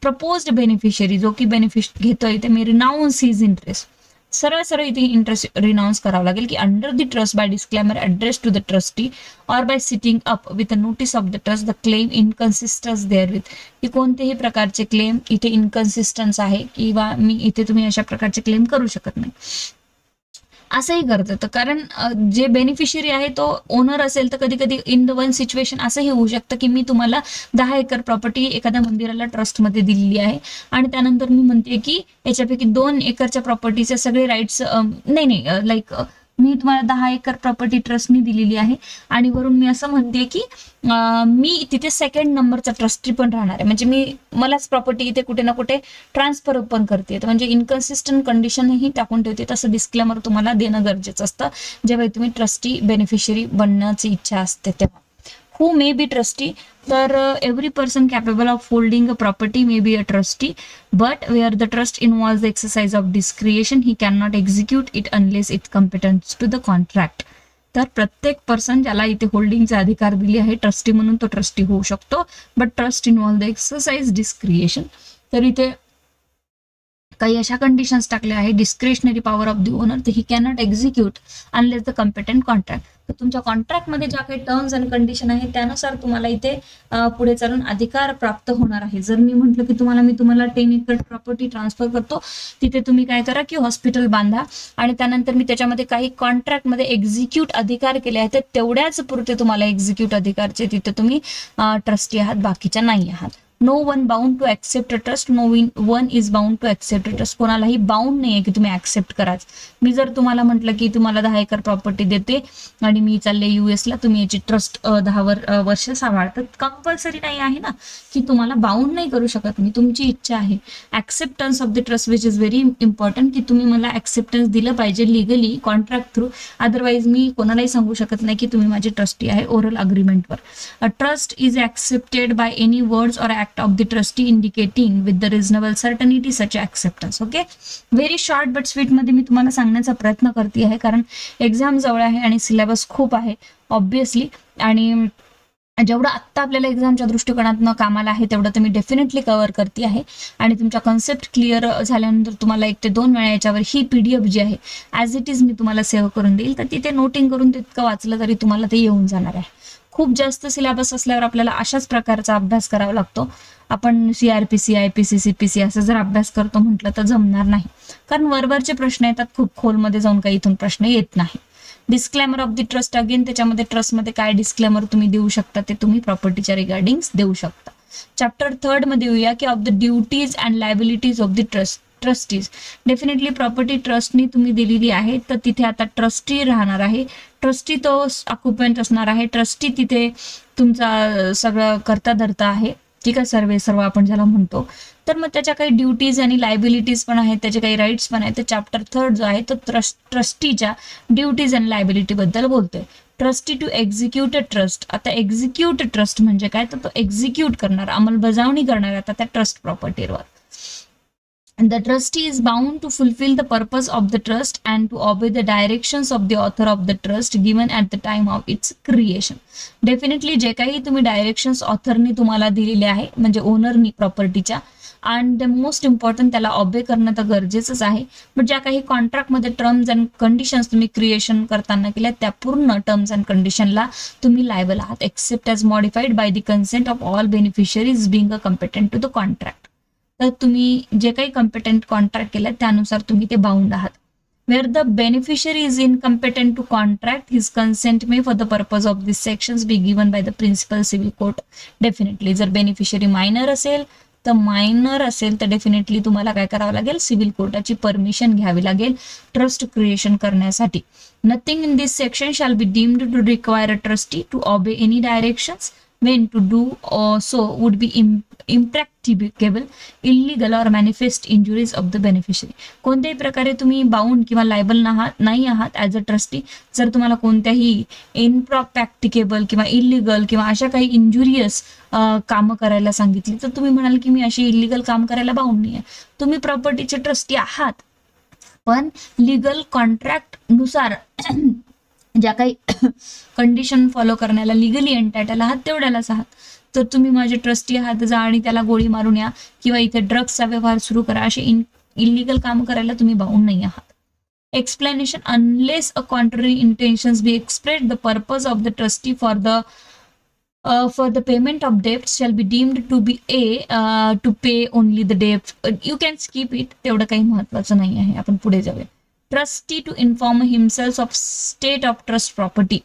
Proposed beneficiary जो की बेनिफिट घेतोय ते मे रिनाउन्स हिज इंटरेस्ट, सरळ सरळ इथे इंटरेस्ट रिनाउन्स करावं लागेल की under the trust by disclaimer address to the trustee or by sitting up with a notice of the trust the claim inconsistency there with, की कोणतेही प्रकारचे क्लेम इथे इनकन्सिस्टन्स आहे किंवा मी इथे तुम्ही अशा प्रकारचे क्लेम करू शकत नाही, असंही करत होतं. कारण जे बेनिफिशियरी आहे तो ओनर असेल तर कधी कधी इन द वन सिच्युएशन असंही होऊ शकतं की मी तुम्हाला 10 एकर प्रॉपर्टी एखाद्या मंदिराला ट्रस्टमध्ये दिलेली आहे आणि त्यानंतर मी म्हणते की याच्यापैकी 2 एकरच्या प्रॉपर्टीचे सगळे राईट्स नाही लाईक मी तुम्हाला 10 एकर प्रॉपर्टी ट्रस्टनी दिलेली आहे आणि वरून मी असं म्हणते की मी तिथे सेकंड नंबरचा ट्रस्टी पण राहणार आहे, म्हणजे मी मलाच प्रॉपर्टी इथे कुठे ना कुठे ट्रान्सफर पण करते, म्हणजे इनकन्सिस्टंट कंडिशनही टाकून ठेवते. तसं डिस्क्लेमर तुम्हाला देणं गरजेचं असतं जेव्हा तुम्ही ट्रस्टी बेनिफिशियरी बनण्याची इच्छा असते तेव्हा. हू मे बी ट्रस्टी, तर every person capable of holding a property may be a trustee but where the trust involves the exercise of discretion he can not execute it unless it competence to the contract. तर प्रत्येक person ज्याला इथे होल्डिंगचा अधिकार दिले आहे trustee म्हणून तो trustee होऊ शकतो, but trust involve the exercise discretion. तर इथे काही अशा कंडिशन्स टाकल्या आहे discretionary power of the owner, तर he cannot execute unless the competent contract. तर तुमच्या कॉन्ट्रॅक्टमध्ये ज्या काही टर्म्स अँड कंडिशन आहे त्यानुसार तुम्हाला इथे पुढे चालून अधिकार प्राप्त होणार आहे. जर मी म्हटलं की मी तुम्हाला 10 एकर प्रॉपर्टी ट्रान्सफर करतो, तिथे तुम्ही काय करा की हॉस्पिटल बांधा आणि त्यानंतर मी त्याच्यामध्ये काही कॉन्ट्रॅक्टमध्ये एक्झिक्यूट अधिकार केले आहेत, तर तेवढ्याच पुरते तुम्हाला एक्झिक्यूट अधिकारचे तिथे तुम्ही ट्रस्टी आहात, बाकीच्या नाही आहात. No one bound to accept a trust, no one is bound to accept a trust. कोणालाही बाउंड नाही आहे की तुम्ही ऍक्सेप्ट कराच. मी जर तुम्हाला म्हटलं की तुम्हाला 10 एकर प्रॉपर्टी देते आणि मी चालले US ला, तुम्ही याची ट्रस्ट 10 वर्ष सांभाळतात, कंपल्सरी नाही आहे ना की तुम्हाला बाउंड नाही करू शकत मी, तुमची इच्छा आहे. Acceptance of the trust which is very important, की तुम्ही मला ऍक्सेप्टन्स दिलं पाहिजे लिगली कॉन्ट्रॅक्ट थ्रू, अदरवाईज मी कोणालाही सांगू शकत नाही की तुम्ही माझी ट्रस्टी आहे ओरल अग्रीमेंटवर. A trust is accepted by any words or act of the trustee indicating with the reasonable certainty such acceptance. Okay, very short but sweet मध्ये मी तुम्हाला सांगण्याचा प्रयत्न करते आहे, कारण एक्झाम जवळ आहे आणि सिलेबस खूप आहे ऑब्विसली, आणि जेवढं आत्ता आपल्याला एक्झामच्या दृष्टिकोनातनं कामाला आहे तेवढं तर मी डेफिनेटली कव्हर करते आहे. आणि तुमच्या कन्सेप्ट क्लिअर झाल्यानंतर तुम्हाला 1 ते 2 वेळा याच्यावर ही PDF जी आहे ॲज इट इज मी तुम्हाला सेव्ह करून देईल, तर तिथे नोटिंग करून तितकं वाचलं तरी तुम्हाला ते येऊन जाणार आहे. खूप जास्त सिलेबस असल्यावर आपल्याला अशाच प्रकारचा अभ्यास करावा लागतो. आपण CRPC IPC CPC असं जर अभ्यास करतो म्हटलं तर जमणार नाही, कारण वरवरचे प्रश्न येतात, खूप खोलमध्ये जाऊन काही इथून प्रश्न येत नाही. Disclaimer of the trust, again त्याच्यामध्ये ट्रस्टमध्ये काय डिस्क्लेमर तुम्ही देऊ शकता ते तुम्ही प्रॉपर्टीच्या रिगार्डिंग देऊ शकता. चॅप्टर 3 मध्ये येऊया की of the duties and liabilities of the trustees. Definitely property ट्रस्टनी तुम्ही दिलेली आहे, तर तिथे आता ट्रस्टी राहणार आहे. ट्रस्टी तो ऑक्युपंट असणार आहे, ट्रस्टी तिथे तुमचा सगळं करता धरता आहे, ठीक आहे, सर्व आपण ज्याला म्हणतो. तर मग त्याच्या काही ड्युटीज आणि लायबिलिटीज पण आहेत, त्याचे काही राईट्स पण आहेत. तर चॅप्टर 3 जो आहे तो ट्रस्टीच्या ड्युटीज अँड लायबिलिटी बद्दल बोलतोय. Trustee to execute a trust. आता एक्झिक्यूट ट्रस्ट म्हणजे काय, तर तो एक्झिक्यूट करणार, अंमलबजावणी करणार आता त्या trust प्रॉपर्टीवर. The trustee is bound to fulfill the purpose of the trust and to obey the directions of the author of the trust given at the time of its creation. Definitely जे काही तुम्ही directions ऑथरनी तुम्हाला दिलेले आहे, म्हणजे ओनरनी प्रॉपर्टीच्या, and the most important त्याला obey करणं तर गरजेचंच आहे. बट ज्या काही कॉन्ट्रॅक्टमध्ये टर्म्स अँड कंडिशन्स तुम्ही क्रिएशन करताना केल्या त्या पूर्ण टर्म्स अँड कंडिशनला तुम्ही लायबल आहात, except as modified by the consent of all beneficiaries being a competent to the contract. तर तुम्ही जे काही कॉम्पिटंट कॉन्ट्रॅक्ट केलं त्यानुसार तुम्ही ते बाउंड आहात. Where the beneficiary is incompetent to contract his consent may for the purpose of this sections be given by the principal civil court. Definitely जर बेनिफिशियरी मायनर असेल तर मायनर असेल तर डेफिनेटली तुम्हाला काय करावं लागेल, सिव्हिल कोर्टाची परमिशन घ्यावी लागेल ट्रस्ट क्रिएशन करण्यासाठी. Nothing in this section shall be deemed to require a trustee to obey any directions when to do so would be impracticable, illegal or manifest injuries of the beneficiary. कोणत्याही प्रकारे तुम्ही bound किंवा liable नाही आहात as a trustee जर तुम्हाला कोणत्याही इम्प्रॅक्टिकेबल किंवा इलिगल किंवा अशा काही इंजुरियस कामं करायला सांगितली तर तुम्ही म्हणाल की मी अशी इलिगल काम करायला बाउंड नाही आहे. तुम्ही प्रॉपर्टीचे ट्रस्टी आहात पण लिगल कॉन्ट्रॅक्ट नुसार ज्या काही कंडिशन फॉलो करण्याला लिगली एंटायटल आहात तेवढ्यालाच आहात. तर तुम्ही माझे ट्रस्टी आहात जा आणि त्याला गोळी मारून या किंवा इथे ड्रग्सचा व्यवहार सुरू करा असे इलिगल काम करायला तुम्ही बाउंड नाही आहात. Explanation unless a contrary intentions be express the purpose of the trustee for the payment of debts shall be deemed to be to pay only the debt. You can skip it, तेवढं काही महत्वाचं नाही आहे. आपण पुढे जाऊया. Trustee to inform himself of state of trust property.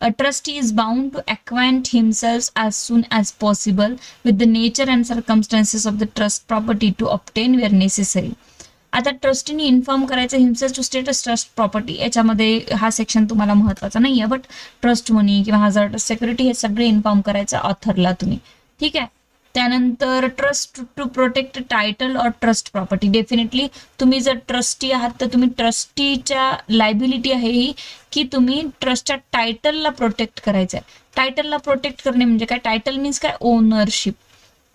A trustee is bound to acquaint himself as soon as possible with the nature and circumstances of the trust property to obtain where necessary. आता ट्रस्टीने inform करायचं himself to status trust property, याच्यामध्ये हा section तुम्हाला महत्वाचा नाही आहे, but trust मनी किंवा हजार्डस सिक्युरिटी हे सगळे इन्फॉर्म करायचं ऑथरला तुम्ही. ठीक आहे. त्यानंतर ट्रस्ट टू प्रोटेक्ट टायटल और ट्रस्ट प्रॉपर्टी. डेफिनेटली तुम्ही जर ट्रस्टी आहात तर तुम्ही ट्रस्टीच्या लायबिलिटी आहे ही की तुम्ही ट्रस्टच्या टायटलला प्रोटेक्ट करायचं आहे. टायटलला प्रोटेक्ट करणे म्हणजे काय, टायटल मीन्स काय, ओनरशिप.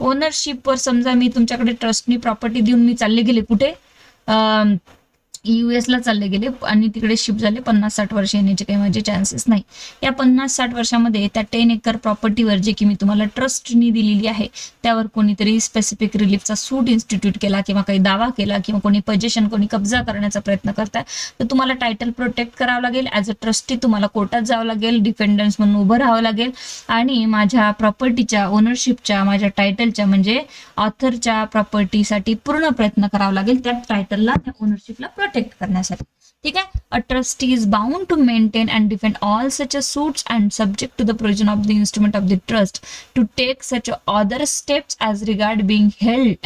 ओनरशिपवर समजा मी तुमच्याकडे ट्रस्टनी प्रॉपर्टी देऊन मी चालले गेले कुठे, US ला चालले गेले आणि तिकडे शिफ्ट झाले, 50-60 वर्ष येण्याचे काही माझे चान्सेस नाही. या 50-60 वर्षामध्ये त्या 10 एकर प्रॉपर्टीवर जे की मी तुम्हाला ट्रस्टनी दिलेली आहे त्यावर कोणीतरी स्पेसिफिक रिलीफचा सूट इन्स्टिट्यूट केला किंवा काही दावा केला किंवा कोणी पोजेशन कोणी कब्जा करण्याचा प्रयत्न करताय तर तुम्हाला टायटल प्रोटेक्ट करावं लागेल. ऍज अ ट्रस्टी तुम्हाला कोर्टात जावं लागेल, डिफेंडन्स म्हणून उभं राहावं लागेल आणि माझ्या प्रॉपर्टीच्या ओनरशिपच्या माझ्या टायटलच्या म्हणजे ऑथरच्या प्रॉपर्टीसाठी पूर्ण प्रयत्न करावा लागेल त्या टायटलला त्या ओनरशिपला प्रोटेक्ट करण्यासाठी. ठीक आहे. A trustee is bound to maintain and defend all such suits and subject to the provision of the instrument of the trust to take such other steps as regard being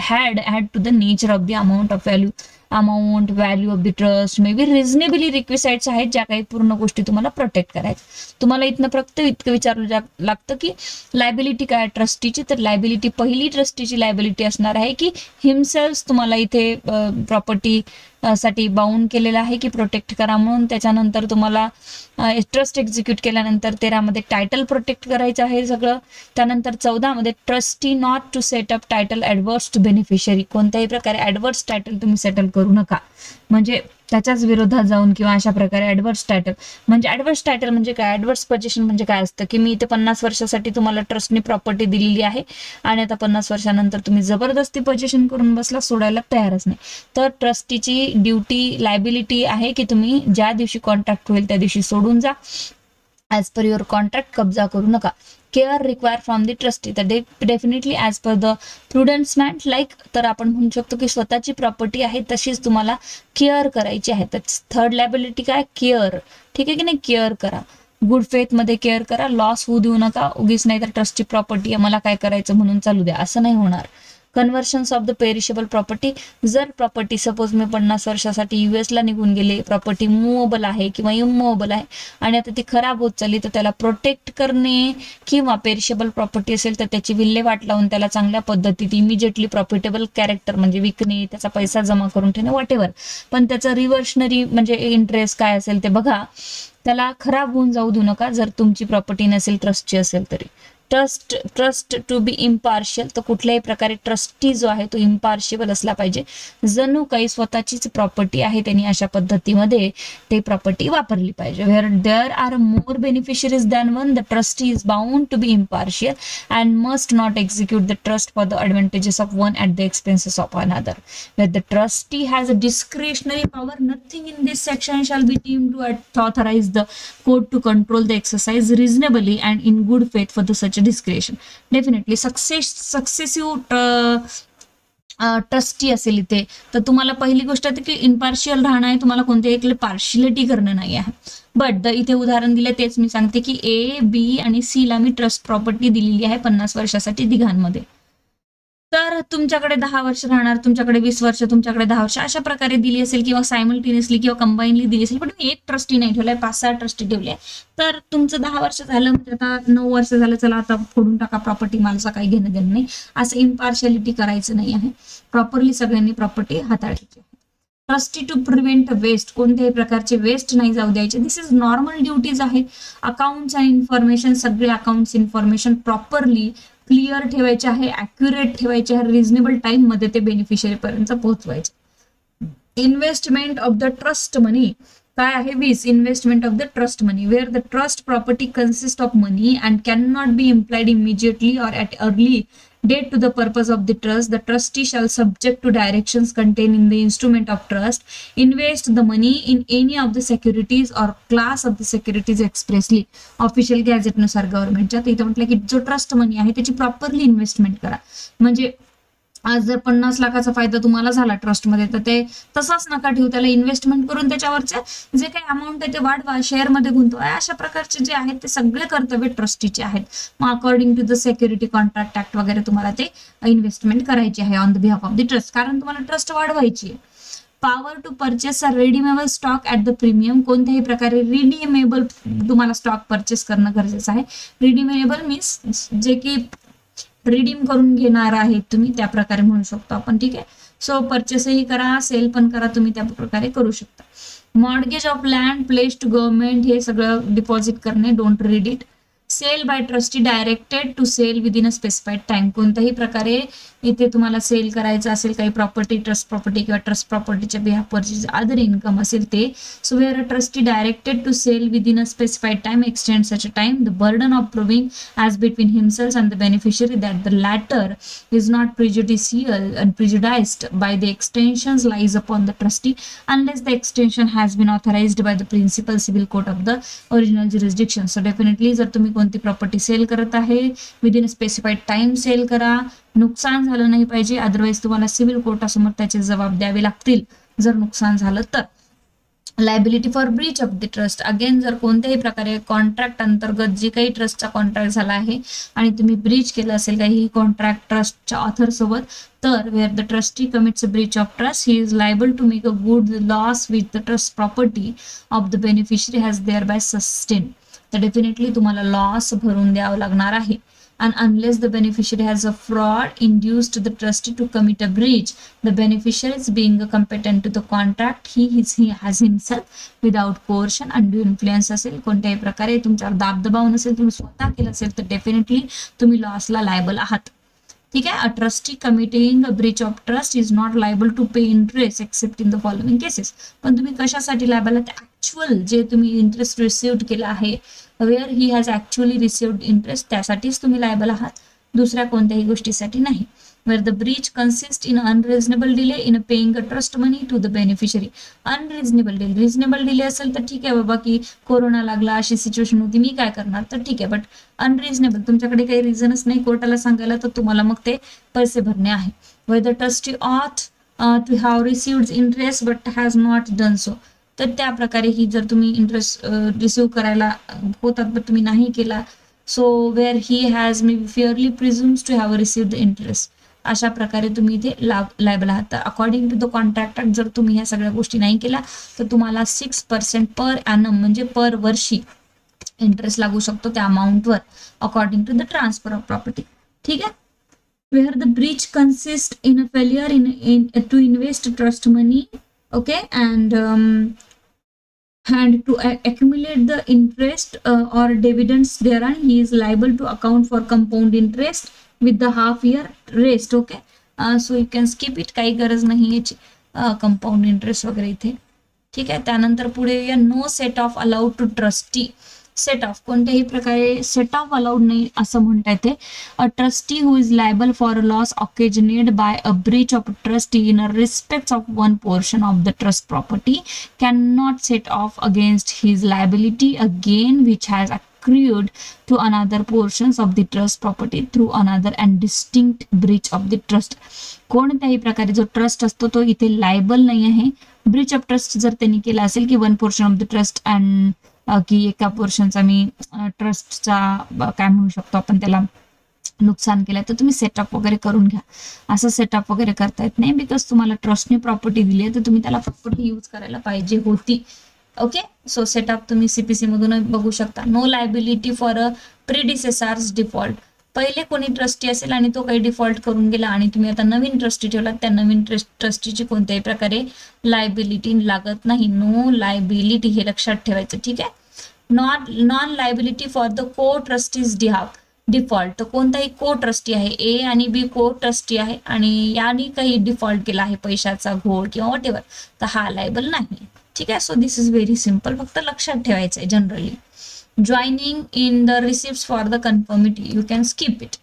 had to the nature of the amount value of the trust may be reasonably requisites आहेत ज्या काही पूर्ण गोष्टी तुम्हाला protect करायचं. तुम्हाला इथनं फक्त इतकं विचारलं लागतं की लायबिलिटी काय ट्रस्टीची, तर लायबिलिटी पहिली ट्रस्टीची लायबिलिटी असणार आहे की हिमसेल्फ तुम्हाला इथे प्रॉपर्टी साठी बाउंड केलेला आहे की प्रोटेक्ट करा म्हणून. त्याच्यानंतर तुम्हाला ट्रस्ट एक्झिक्यूट केल्यानंतर 13 मध्ये टायटल प्रोटेक्ट करायचं आहे सगळं. त्यानंतर 14 मध्ये trustee not to set up title adverse to beneficiary. कोणत्याही प्रकारे ऍडवर्स टायटल तुम्ही सेटल करू नका, म्हणजे त्याच्याच विरोधात जाऊन किंवा अशा प्रकारे ऍडवर्स टायटल म्हणजे काय, ऍडवर्स पोझिशन म्हणजे काय असतं की मी इथे 50 वर्षासाठी तुम्हाला ट्रस्टनी प्रॉपर्टी दिलेली आहे आणि आता 50 वर्षानंतर तुम्ही जबरदस्ती पोझिशन करून बसला, सोडायला तयारच नाही. तर ट्रस्टीची ड्युटी लायबिलिटी आहे की तुम्ही ज्या दिवशी कॉन्ट्रॅक्ट होईल त्या दिवशी सोडून जा. ॲज पर युअर कॉन्ट्रॅक्ट कब्जा करू नका. Care require from the trustee, तर definitely as per the prudence man like, तर आपण म्हणू शकतो की स्वतःची प्रॉपर्टी आहे तशीच तुम्हाला केअर करायची आहे. तर थर्ड लायबिलिटी काय, केअर. ठीक आहे की नाही, केअर करा. गुड फेथ मध्ये केअर करा, लॉस होऊ देऊ नका. उगीच नाही तर ट्रस्टची प्रॉपर्टी आहे मला काय करायचं म्हणून चालू द्या, असं नाही होणार. कन्व्हर्शन्स ऑफ द पेरिशेबल प्रॉपर्टी, जर प्रॉपर्टी सपोज मी 50 वर्षासाठी US ला निघून गेले, प्रॉपर्टी मुव्हेबल आहे किंवा इमुव्हेबल आहे आणि आता ती खराब होत चालली तर त्याला प्रोटेक्ट करणे किंवा पेरिशेबल प्रॉपर्टी असेल तर त्याची विल्हेवाट लावून त्याला चांगल्या पद्धतीत इमिजिएटली प्रॉफिटेबल कॅरेक्टर म्हणजे विकणे, त्याचा पैसा जमा करून ठेवणे, वॉटेवर, पण त्याचं रिव्हर्शनरी म्हणजे इंटरेस्ट काय असेल ते बघा. त्याला खराब होऊन जाऊ देऊ नका जर तुमची प्रॉपर्टी नसेल ट्रस्टची असेल तरी. ट्रस्ट टू बी इम्पार्शियल, तर कुठल्याही प्रकारे ट्रस्टी जो आहे तो इम्पार्शियल असला पाहिजे. जणू काही स्वतःचीच प्रॉपर्टी आहे त्यांनी अशा पद्धतीमध्ये ते प्रॉपर्टी वापरली पाहिजे. Where there are more beneficiaries than one, the trustee is bound to be impartial and must not execute the trust for the advantages of one at the expenses of another. Where the trustee has a discretionary power, nothing in this section shall be deemed to authorise the court to control the exercise reasonably and in good faith for the such discretion. Definitely successive trustee असेल इथे तर तुम्हाला पहिली गोष्ट आहे की impartial राहणं आहे, तुम्हाला कोणत्याही पार्शियलिटी करणं नाही आहे. बट इथे उदाहरण दिले तेच मी सांगते की A, B आणि C ला मी ट्रस्ट प्रॉपर्टी दिलेली आहे 50 वर्षासाठी दिघांमध्ये. तर तुमच्याकडे 10 वर्ष राहणार, तुमच्याकडे 20 वर्ष, तुमच्याकडे 10 वर्ष, अशा प्रकारे दिली असेल किंवा सायमल्टेनियसली किंवा कंबाईनली दिली असेल, पण एक ट्रस्टी नाही ठेवलाय, 5-6 ट्रस्टी ठेवले. तर तुमचं 10 वर्ष झालं म्हणजे आता 9 वर्ष झालं, चला आता फोडून टाका प्रॉपर्टी, मला काही घेणं देणं नाही, असं इम्पार्शियालिटी करायचं नाही आहे. प्रॉपरली सगळ्यांनी प्रॉपर्टी हाताळायची. ट्रस्टी टू प्रिव्हेंट वेस्ट, कोणत्याही प्रकारचे वेस्ट नाही जाऊ द्यायचे. दिस इज नॉर्मल ड्युटीज आहे. अकाउंट्स अँड इन्फॉर्मेशन, सगळे अकाउंट्स इन्फॉर्मेशन प्रॉपरली क्लिअर ठेवायचे आहे, ॲक्युरेट ठेवायचे आहे, रिझनेबल टाइम मध्ये ते बेनिफिशियरी पर्यंत पोहोचवायचे. Investment of the trust money काय आहे? 20 investment of the trust money, where the trust property consist of money and can not be implied immediately or at early date to the purpose of the trustee shall, subject to directions contained in the instrument of trust, invest the money in any of the securities or class of the securities expressly official gazette नुसार गव्हर्नमेंटच्या. इथं म्हटलं की जो trust मनी आहे त्याची properly investment करा. म्हणजे आज जर 50 लाखाचा फायदा तुम्हाला झाला ट्रस्टमध्ये, तर ते तसाच नका ठेवू, त्याला इन्व्हेस्टमेंट करून त्याच्यावरचे जे काही अमाऊंट आहे ते वाढवा, शेअरमध्ये गुंतवा. अशा प्रकारचे जे आहेत ते सगळे कर्तव्य ट्रस्टीचे आहेत. मग according to the security contract act वगैरे तुम्हाला ते इन्व्हेस्टमेंट करायची आहे on the behalf of the trust, कारण तुम्हाला ट्रस्ट वाढवायची आहे. Power to purchase a redeemable stock at the premium, कोणत्याही प्रकारे रिडीमेबल तुम्हाला स्टॉक परचेस करणं गरजेचं आहे. रिडीमेबल मीन्स जे की रिडीम करून घेणार आहेत तुम्ही, त्या प्रकारे म्हणू शकतो आपण. ठीक आहे. सो परचेसही करा, सेल पण करा, तुम्ही त्या प्रकारे करू शकता. Mortgage of land place to government, हे सगळं डिपॉझिट करणे, don't read it. Sale by trustee directed to sell within a specified time, कोणत्याही प्रकारे इथे तुम्हाला सेल करायचं असेल काही प्रॉपर्टी, ट्रस्ट प्रॉपर्टी किंवा ट्रस्ट प्रॉपर्टीच्या बिहाफवरची अदर इन्कम असेल ते. So where a trustee directed to sell within a specified time extend such a time, the burden of proving as between himself and the beneficiary that the latter is not prejudicial and prejudiced by the extensions lies upon the trustee unless the extension has been authorised by the principal civil court of the original jurisdiction. So definitely जर तुम्ही कोणती property sell करत आहे, within a specified time sell करा, नुकसान झालं नाही पाहिजे, अदरवाईज तुम्हाला सिव्हिल कोर्टासमोर त्याचे जबाब द्यावे लागतील जर नुकसान झालं तर. Liability for Breach of the trust, again जर कोणत्याही प्रकारे कॉन्ट्रॅक्ट अंतर्गत जे काही ट्रस्टचा कॉन्ट्रॅक्ट झाला आहे आणि तुम्ही ब्रीच केलं असेल काही कॉन्ट्रॅक्ट ट्रस्टच्या ऑथर सोबत, तर where the trustee commits a breach of trust he is liable to make a good loss with the trust property of the beneficiary has thereby sustain. तर डेफिनेटली तुम्हाला लॉस भरून द्यावं लागणार आहे. And unless the beneficiary has a fraud induced the trustee to commit a breach, the beneficiary is being competent to the contract, he has himself without coercion, undue influence असेल, कोणत्याही प्रकारे तुमच्यावर दाबदबाव नसेल, तुम्ही स्वतः केलं असेल, तर डेफिनेटली तुम्ही लॉसला लायबल आहात. ठीक आहे. A trustee committing a breach of trust is not liable to pay interest except in the following cases. पण तुम्ही कशासाठी लायबल आहात? ऍक्च्युअल जे तुम्ही इंटरेस्ट रिसिव्ह केला आहे, where he has actually received interest, त्यासाठीच तुम्ही लायबल आहात, दुसऱ्या कोणत्याही गोष्टीसाठी नाही. Where the breach consist in unreasonable delay in paying a trust money to the beneficiary. Unreasonable delay, reasonable delay असेल तर ठीक आहे बाबा, की कोरोना लागला, अशी सिच्युएशन होती, मी काय करणार, तर ठीक आहे. बट अनरिझनेबल, तुमच्याकडे काही रिझनच नाही कोर्टाला सांगायला, तर तुम्हाला मग ते पैसे भरणे आहे. Where the trustee ought to have received interest but has not done so, तर त्या प्रकारे ही जर तुम्ही इंटरेस्ट रिसिव्ह करायला होतात पण तुम्ही नाही केला, so where he has may fairly presumes to have received the interest, अशा प्रकारे तुम्ही इथे लायबल आहात. तर अकॉर्डिंग टू द कॉन्ट्रॅक्ट जर तुम्ही ह्या सगळ्या गोष्टी नाही केल्या, तर तुम्हाला 6% पर ॲनम म्हणजे पर वर्षी इंटरेस्ट लागू शकतो त्या अमाऊंटवर, according to the transfer of property. ठीक आहे. Where the breach consist in a failure in to invest trust money, okay, and to accumulate the interest or dividends thereon, he is liable to account for compound interest with the half year rest. Okay, so you can skip it, काही गरज नाही याची compound interest वगैरे इथे. ठीक आहे. त्यानंतर पुढे या no set off allowed to trustee. Set off, कोणत्याही प्रकारे सेट ऑफ अलाउड नाही असं म्हणता येते. A trustee who is liable for a loss occasioned by a breach of trustee in a respect of one portion of the trust property can not set off against his liability again which has accrued to another portions of the trust property through another and distinct breach of the trust. कोणत्याही प्रकारे जो trust असतो तो इथे liable नाही आहे. Breach of trust जर त्यांनी केला असेल की one portion of the trust and की एका पोर्शनचा मी ट्रस्टचा काय म्हणू शकतो आपण त्याला नुकसान केलंय तर तुम्ही सेटअप वगैरे करून घ्या. असं सेटअप वगैरे करता येत नाही, बिकॉज तुम्हाला ट्रस्टने प्रॉपर्टी दिली आहे तर तुम्ही त्याला प्रॉपर्टी यूज करायला पाहिजे होती. ओके, सो सेटअप तुम्ही सीपीसी मधून बघू शकता. No liability for a predecessors default. पहिले कोणी ट्रस्टी असेल आणि तो काही डिफॉल्ट करून गेला आणि तुम्ही आता नवीन ट्रस्टी ठेवला, त्या नवीन ट्रस्टीची कोणत्याही प्रकारे लायबिलिटी लागत नाही. नो लायबिलिटी हे लक्षात ठेवायचं, ठीक आहे. नॉन लायबिलिटी फॉर द को ट्रस्टीज डिफॉल्ट. तर कोणताही को ट्रस्टी आहे, ए आणि बी को ट्रस्टी आहे आणि याने काही डिफॉल्ट केला आहे, पैशाचा घोळ किंवा वॉट एव्हर, तर हा लायबल नाही. ठीक आहे. So this is very simple, फक्त लक्षात ठेवायचं आहे generally. Joining in the receipts for the conformity, you can skip it.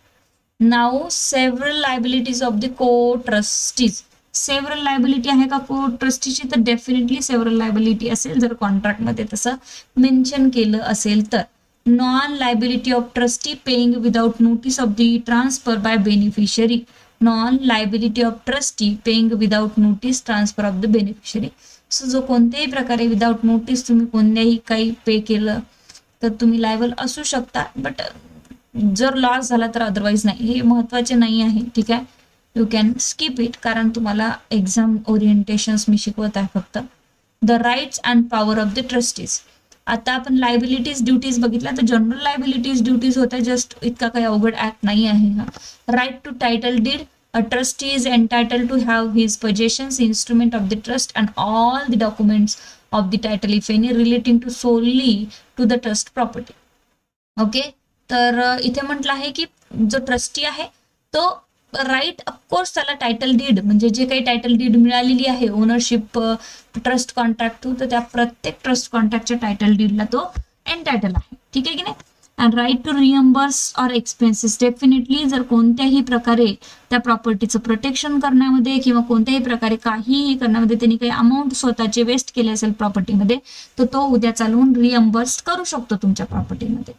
Now several liabilities of the co-trustees. Several liability आहे का co-trusteeची, तर डेफिनेटली several liability असेल जर कॉन्ट्रॅक्ट मध्ये तसं मेन्शन केलं असेल तर. Non liability of trustee paying without notice of the transfer by beneficiary. Non liability of trustee paying without notice transfer of the beneficiary. So जो कोणत्याही प्रकारे विदाउट नोटीस तुम्ही कोणत्याही काही पे केलं तर तुम्ही लायबल असू शकता, बट जर लॉस झाला तर अदरवाईज नाही. हे महत्वाचे नाही आहे, ठीक आहे. यू कॅन स्किप इट, कारण तुम्हाला एक्झाम ओरिएंटेशन्स मी शिकवत आहे फक्त. The rights and power of the trustees. आता आपण लायबिलिटीज ड्युटीज बघितल्या, तर जनरल लायबिलिटीज ड्युटीज होत्या, जस्ट इतका काही अवघड ऍक्ट नाही आहे हा. Right to title deed. A trustee is entitled to have his possessions, instrument of the trust, and all the documents of the title, if any, relating to solely to the trust property. Okay, तर इथे म्हटलं आहे की जो trustee आहे तो right, of course त्याला title did म्हणजे जे काही टायटल डीड मिळालेली आहे ओनरशिप ट्रस्ट कॉन्ट्रॅक्ट थ्रू, तर त्या प्रत्येक ट्रस्ट कॉन्ट्रॅक्टच्या टायटल डीडला तो एंटायटल आहे. ठीक आहे की नाही. And right to reimburse or expenses. Definitely जर कोणत्याही प्रकारे त्या प्रॉपर्टीचं प्रोटेक्शन करण्यामध्ये किंवा कोणत्याही प्रकारे काहीही करण्यामध्ये त्यांनी काही अमाऊंट स्वतःचे वेस्ट केले असेल प्रॉपर्टीमध्ये, तर तो उद्या चालवून रिएम्बर्स करू शकतो तुमच्या प्रॉपर्टीमध्ये.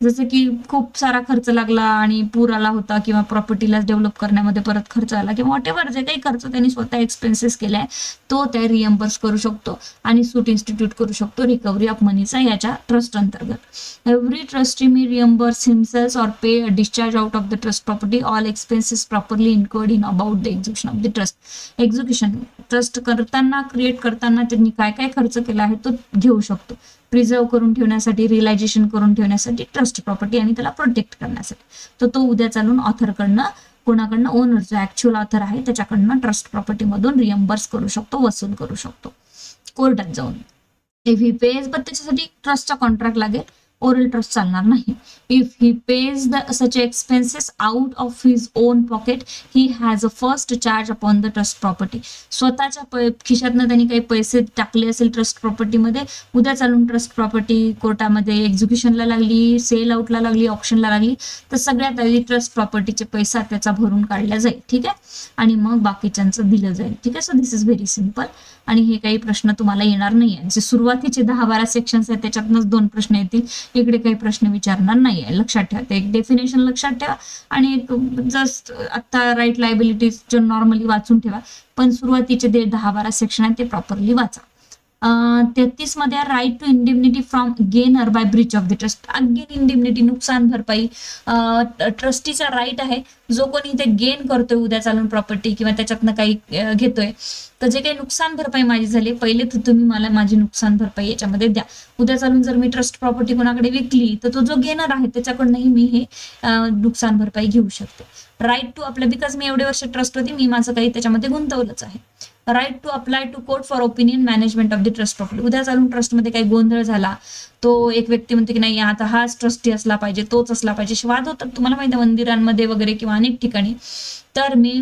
जसं की खूप सारा खर्च लागला आणि पूर आला होता किंवा प्रॉपर्टीला डेव्हलप करण्यामध्ये परत खर्च आला किंवा व्हॉटेव्हर जे काही खर्च त्यांनी स्वतः एक्सपेन्सेस केलाय तो त्या रिएम्बर्स करू शकतो आणि सूट इन्स्टिट्यूट करू शकतो रिकव्हरी ऑफ मनीचा याच्या ट्रस्ट अंतर्गत. Every trustee may reimburse himself और pay discharge out of the trust property all expenses properly incurred in about the execution of the trust. Execution trust करताना, क्रिएट करताना त्यांनी काय काय खर्च केला आहे तो घेऊ शकतो. प्रिझर्व करून ठेवण्यासाठी, रिअलायझेशन करून ठेवण्यासाठी ट्रस्ट प्रॉपर्टी आणि त्याला प्रोटेक्ट करण्यासाठी. तर तो उद्या चालून ऑथरकडनं, कोणाकडनं, ओनर जो ऍक्च्युअल ऑथर आहे त्याच्याकडनं ट्रस्ट प्रॉपर्टी मधून रिएम्बर्स करू शकतो, वसूल करू शकतो कोर्टात जाऊन. इफ ही पेज, पण त्याच्यासाठी ट्रस्टचा कॉन्ट्रॅक्ट लागेल, ओरल ट्रस्ट चालणार नाही. If he page the such expenses out of his on pocket he has a first charge upon the trust property. स्वतःच्या खिशातनं त्यांनी काही पैसे टाकले असेल ट्रस्ट प्रॉपर्टीमध्ये, उद्या चालून ट्रस्ट प्रॉपर्टी कोर्टामध्ये एक्झिक्युशनला लागली, सेल आउटला लागली, ऑप्शनला लागली, तर सगळ्यात आधी ट्रस्ट प्रॉपर्टीचे पैसा त्याचा भरून काढला जाईल. ठीक आहे, आणि मग बाकीच्यांचं दिलं जाईल. ठीक आहे. So this is very simple आणि हे काही प्रश्न तुम्हाला येणार नाही आहे. जे सुरुवातीचे 10-12 सेक्शन्स आहेत त्याच्यातनंच 2 प्रश्न येतील, इकडे काही प्रश्न विचारणार नाही आहे. लक्षात ठेवा, ते एक डेफिनेशन लक्षात ठेवा आणि एक जस्ट आता राईट लायबिलिटीज जे नॉर्मली वाचून ठेवा, पण सुरुवातीचे 10-12 सेक्शन आहेत ते प्रॉपरली वाचा. 33 मध्ये right to indemnity from gainer by breach of the trust. Again indemnity, नुकसान भरपाई, ट्रस्टीचा राईट आहे. जो कोणी ते गेन करतोय उद्या चालून प्रॉपर्टी किंवा त्याच्यातनं काही घेतोय, तर जे काही नुकसान भरपाई माझी झाली, पहिले तर तुम्ही मला माझी नुकसान भरपाई याच्यामध्ये द्या. उद्या चालून जर मी ट्रस्ट प्रॉपर्टी कोणाकडे विकली तर तो जो गेनर आहे त्याच्याकडनंही मी हे नुकसान भरपाई घेऊ शकते. राईट टू आपलं, बिकॉज मी एवढे वर्ष ट्रस्ट होती, मी माझं काही त्याच्यामध्ये गुंतवलंच आहे. Right to apply to court for opinion management of the trust property. उद्या चालून ट्रस्टमध्ये काही गोंधळ झाला, तो एक व्यक्ती म्हणते की नाही आता हाच ट्रस्टी असला पाहिजे, तोच असला पाहिजे, वाद होतात तुम्हाला माहिती आहे मंदिरांमध्ये वगैरे किंवा अनेक ठिकाणी, तर मी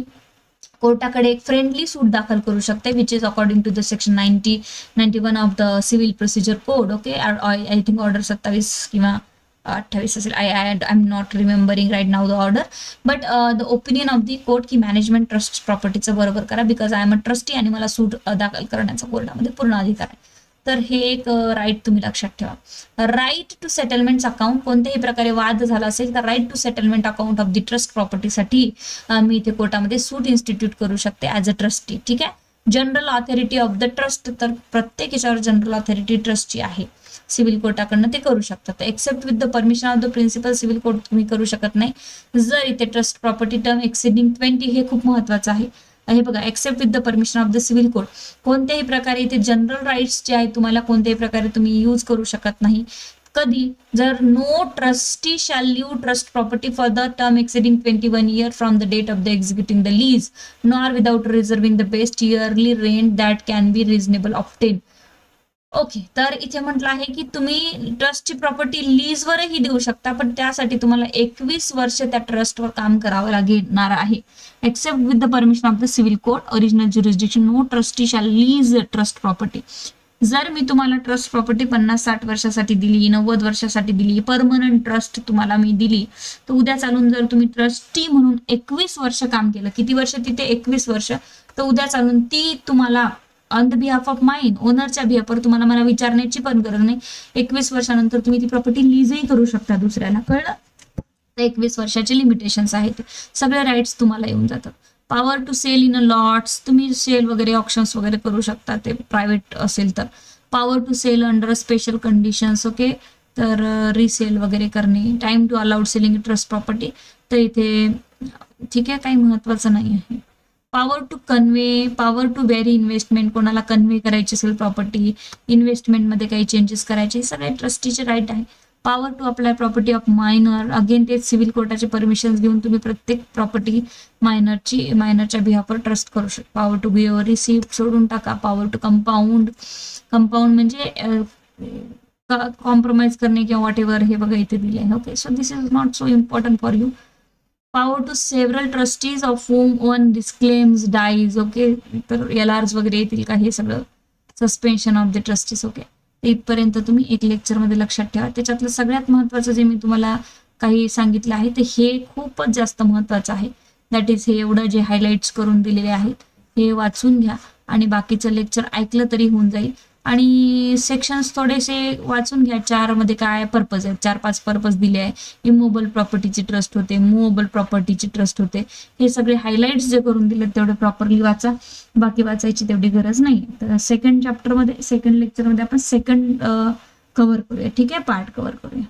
कोर्टाकडे एक फ्रेंडली सूट दाखल करू शकते, which is according to the section 91 of the civil procedure code. Okay, I think order 27 किंवा 28 असेल, I am not remembering right now the order, but the opinion of the court की मॅनेजमेंट ट्रस्ट प्रॉपर्टीचं बरोबर करा, because I am a trustee आणि मला सूट दाखल करण्याचा कोर्टामध्ये पूर्ण अधिकार आहे. तर हे एक राईट तुम्ही लक्षात ठेवा. राईट टू सेटलमेंट अकाउंट, कोणत्याही प्रकारे वाद झाला असेल तर right to settlement account of the trust प्रॉपर्टीसाठी मी इथे कोर्टामध्ये सूट इन्स्टिट्यूट करू शकते ऍज अ ट्रस्टी. ठीक आहे. General authority of the trust, तर प्रत्येक याच्यावर जनरल ऑथॉरिटी ट्रस्टची आहे. सिव्हिल कोर्टाकडनं ते करू शकतात. Except with the permission of the principal civil court तुम्ही करू शकत नाही. जर इथे ट्रस्ट प्रॉपर्टी टर्म एक्सिडिंग 20 हे खूप महत्वाचं आहे. हे बघा, except with the permission of the civil court, कोणत्याही प्रकारे इथे जनरल राईट्स जे आहेत तुम्हाला कोणत्याही प्रकारे तुम्ही यूज करू शकत नाही. कधी, जर no trustee shall leave trust property for the term exceeding 21 year from the date of the executing the lease nor without reserving the best yearly rent that can be reasonable obtain. Okay, तर इथे म्हटलं आहे की तुम्ही ट्रस्टची property लीजवरही देऊ शकता, पण त्यासाठी तुम्हाला 21 वर्ष त्या ट्रस्टवर काम करावं लागणार आहे. Except with the permission of the civil court original jurisdiction no trustee shall lease trust property. जर मी तुम्हाला ट्रस्ट प्रॉपर्टी 50-60 वर्षासाठी दिली, 90 वर्षासाठी दिली, परमनंट ट्रस्ट तुम्हाला मी दिली, तर उद्या चालून जर तुम्ही ट्रस्टी म्हणून 21 वर्ष काम केलं, किती वर्ष तिथे 21 वर्ष, तर उद्या चालून ती तुम्हाला on the behalf of mine, ओनरच्या बिहाफवर तुम्हाला मला विचारण्याची पण गरज नाही. 21 वर्षानंतर तुम्ही ती प्रॉपर्टी लीजही करू शकता दुसऱ्याला. कळलं? 21 वर्षाचे लिमिटेशन्स आहेत, सगळे राईट्स तुम्हाला येऊन जातात. Power to sell in a lots, तुम्ही सेल वगैरे ऑप्शन्स वगैरे करू शकता, ते प्रायव्हेट असेल तर. Power to sell under special conditions, okay, तर रिसेल वगैरे करणे. Time to allowed selling trust property, तर इथे ठीक आहे, काही महत्वाचं नाही आहे. Power to convey, power to vary investment, कोणाला कन्वे करायची असेल प्रॉपर्टी, इन्व्हेस्टमेंटमध्ये काही चेंजेस करायचे, सगळे ट्रस्टीचे राईट आहे. Power to apply property of minor, again ते सिव्हिल कोर्टाचे परमिशन घेऊन तुम्ही प्रत्येक प्रॉपर्टी मायनरच्या बिहाफवर ट्रस्ट करू शकता. पॉवर टू गिव्ह रिसिप्ट सोडून टाका. पॉवर टू कंपाऊंड, कंपाऊंड म्हणजे कॉम्प्रोमाइज करणे किंवा व्हॉट एव्हर, हे बघा इथे दिले आहे. Okay, so this is not so important for you. Power to several trustees of whom one disclaims dies, okay, तर LRs वगैरे येतील का, हे सगळं suspension of the trustees. Okay, इथपर्यंत तुम्ही एक लेक्चरमध्ये लक्षात ठेवा. त्याच्यातलं सगळ्यात महत्वाचं जे मी तुम्हाला काही सांगितलं आहे ते हे खूपच जास्त महत्वाचं आहे. दॅट इज हे एवढं जे हायलाइट्स करून दिलेले आहेत हे वाचून घ्या आणि बाकीचं लेक्चर ऐकलं तरी होऊन जाईल. आणि सेक्शन्स थोडेसे वाचून घ्या. 4 मध्ये काय पर्पज आहेत, 4-5 पर्पज दिले आहे. इमोबल प्रॉपर्टीची ट्रस्ट होते, मूवेबल प्रॉपर्टीची ट्रस्ट होते, हे सगळे हायलाइट्स जे करून दिले तेवढे प्रॉपरली वाचा, बाकी वाचायची तेवढी गरज नाही. तर सेकंड चॅप्टरमध्ये, सेकंड लेक्चरमध्ये आपण सेकंड कव्हर करूया. ठीक आहे, पार्ट कव्हर करूया.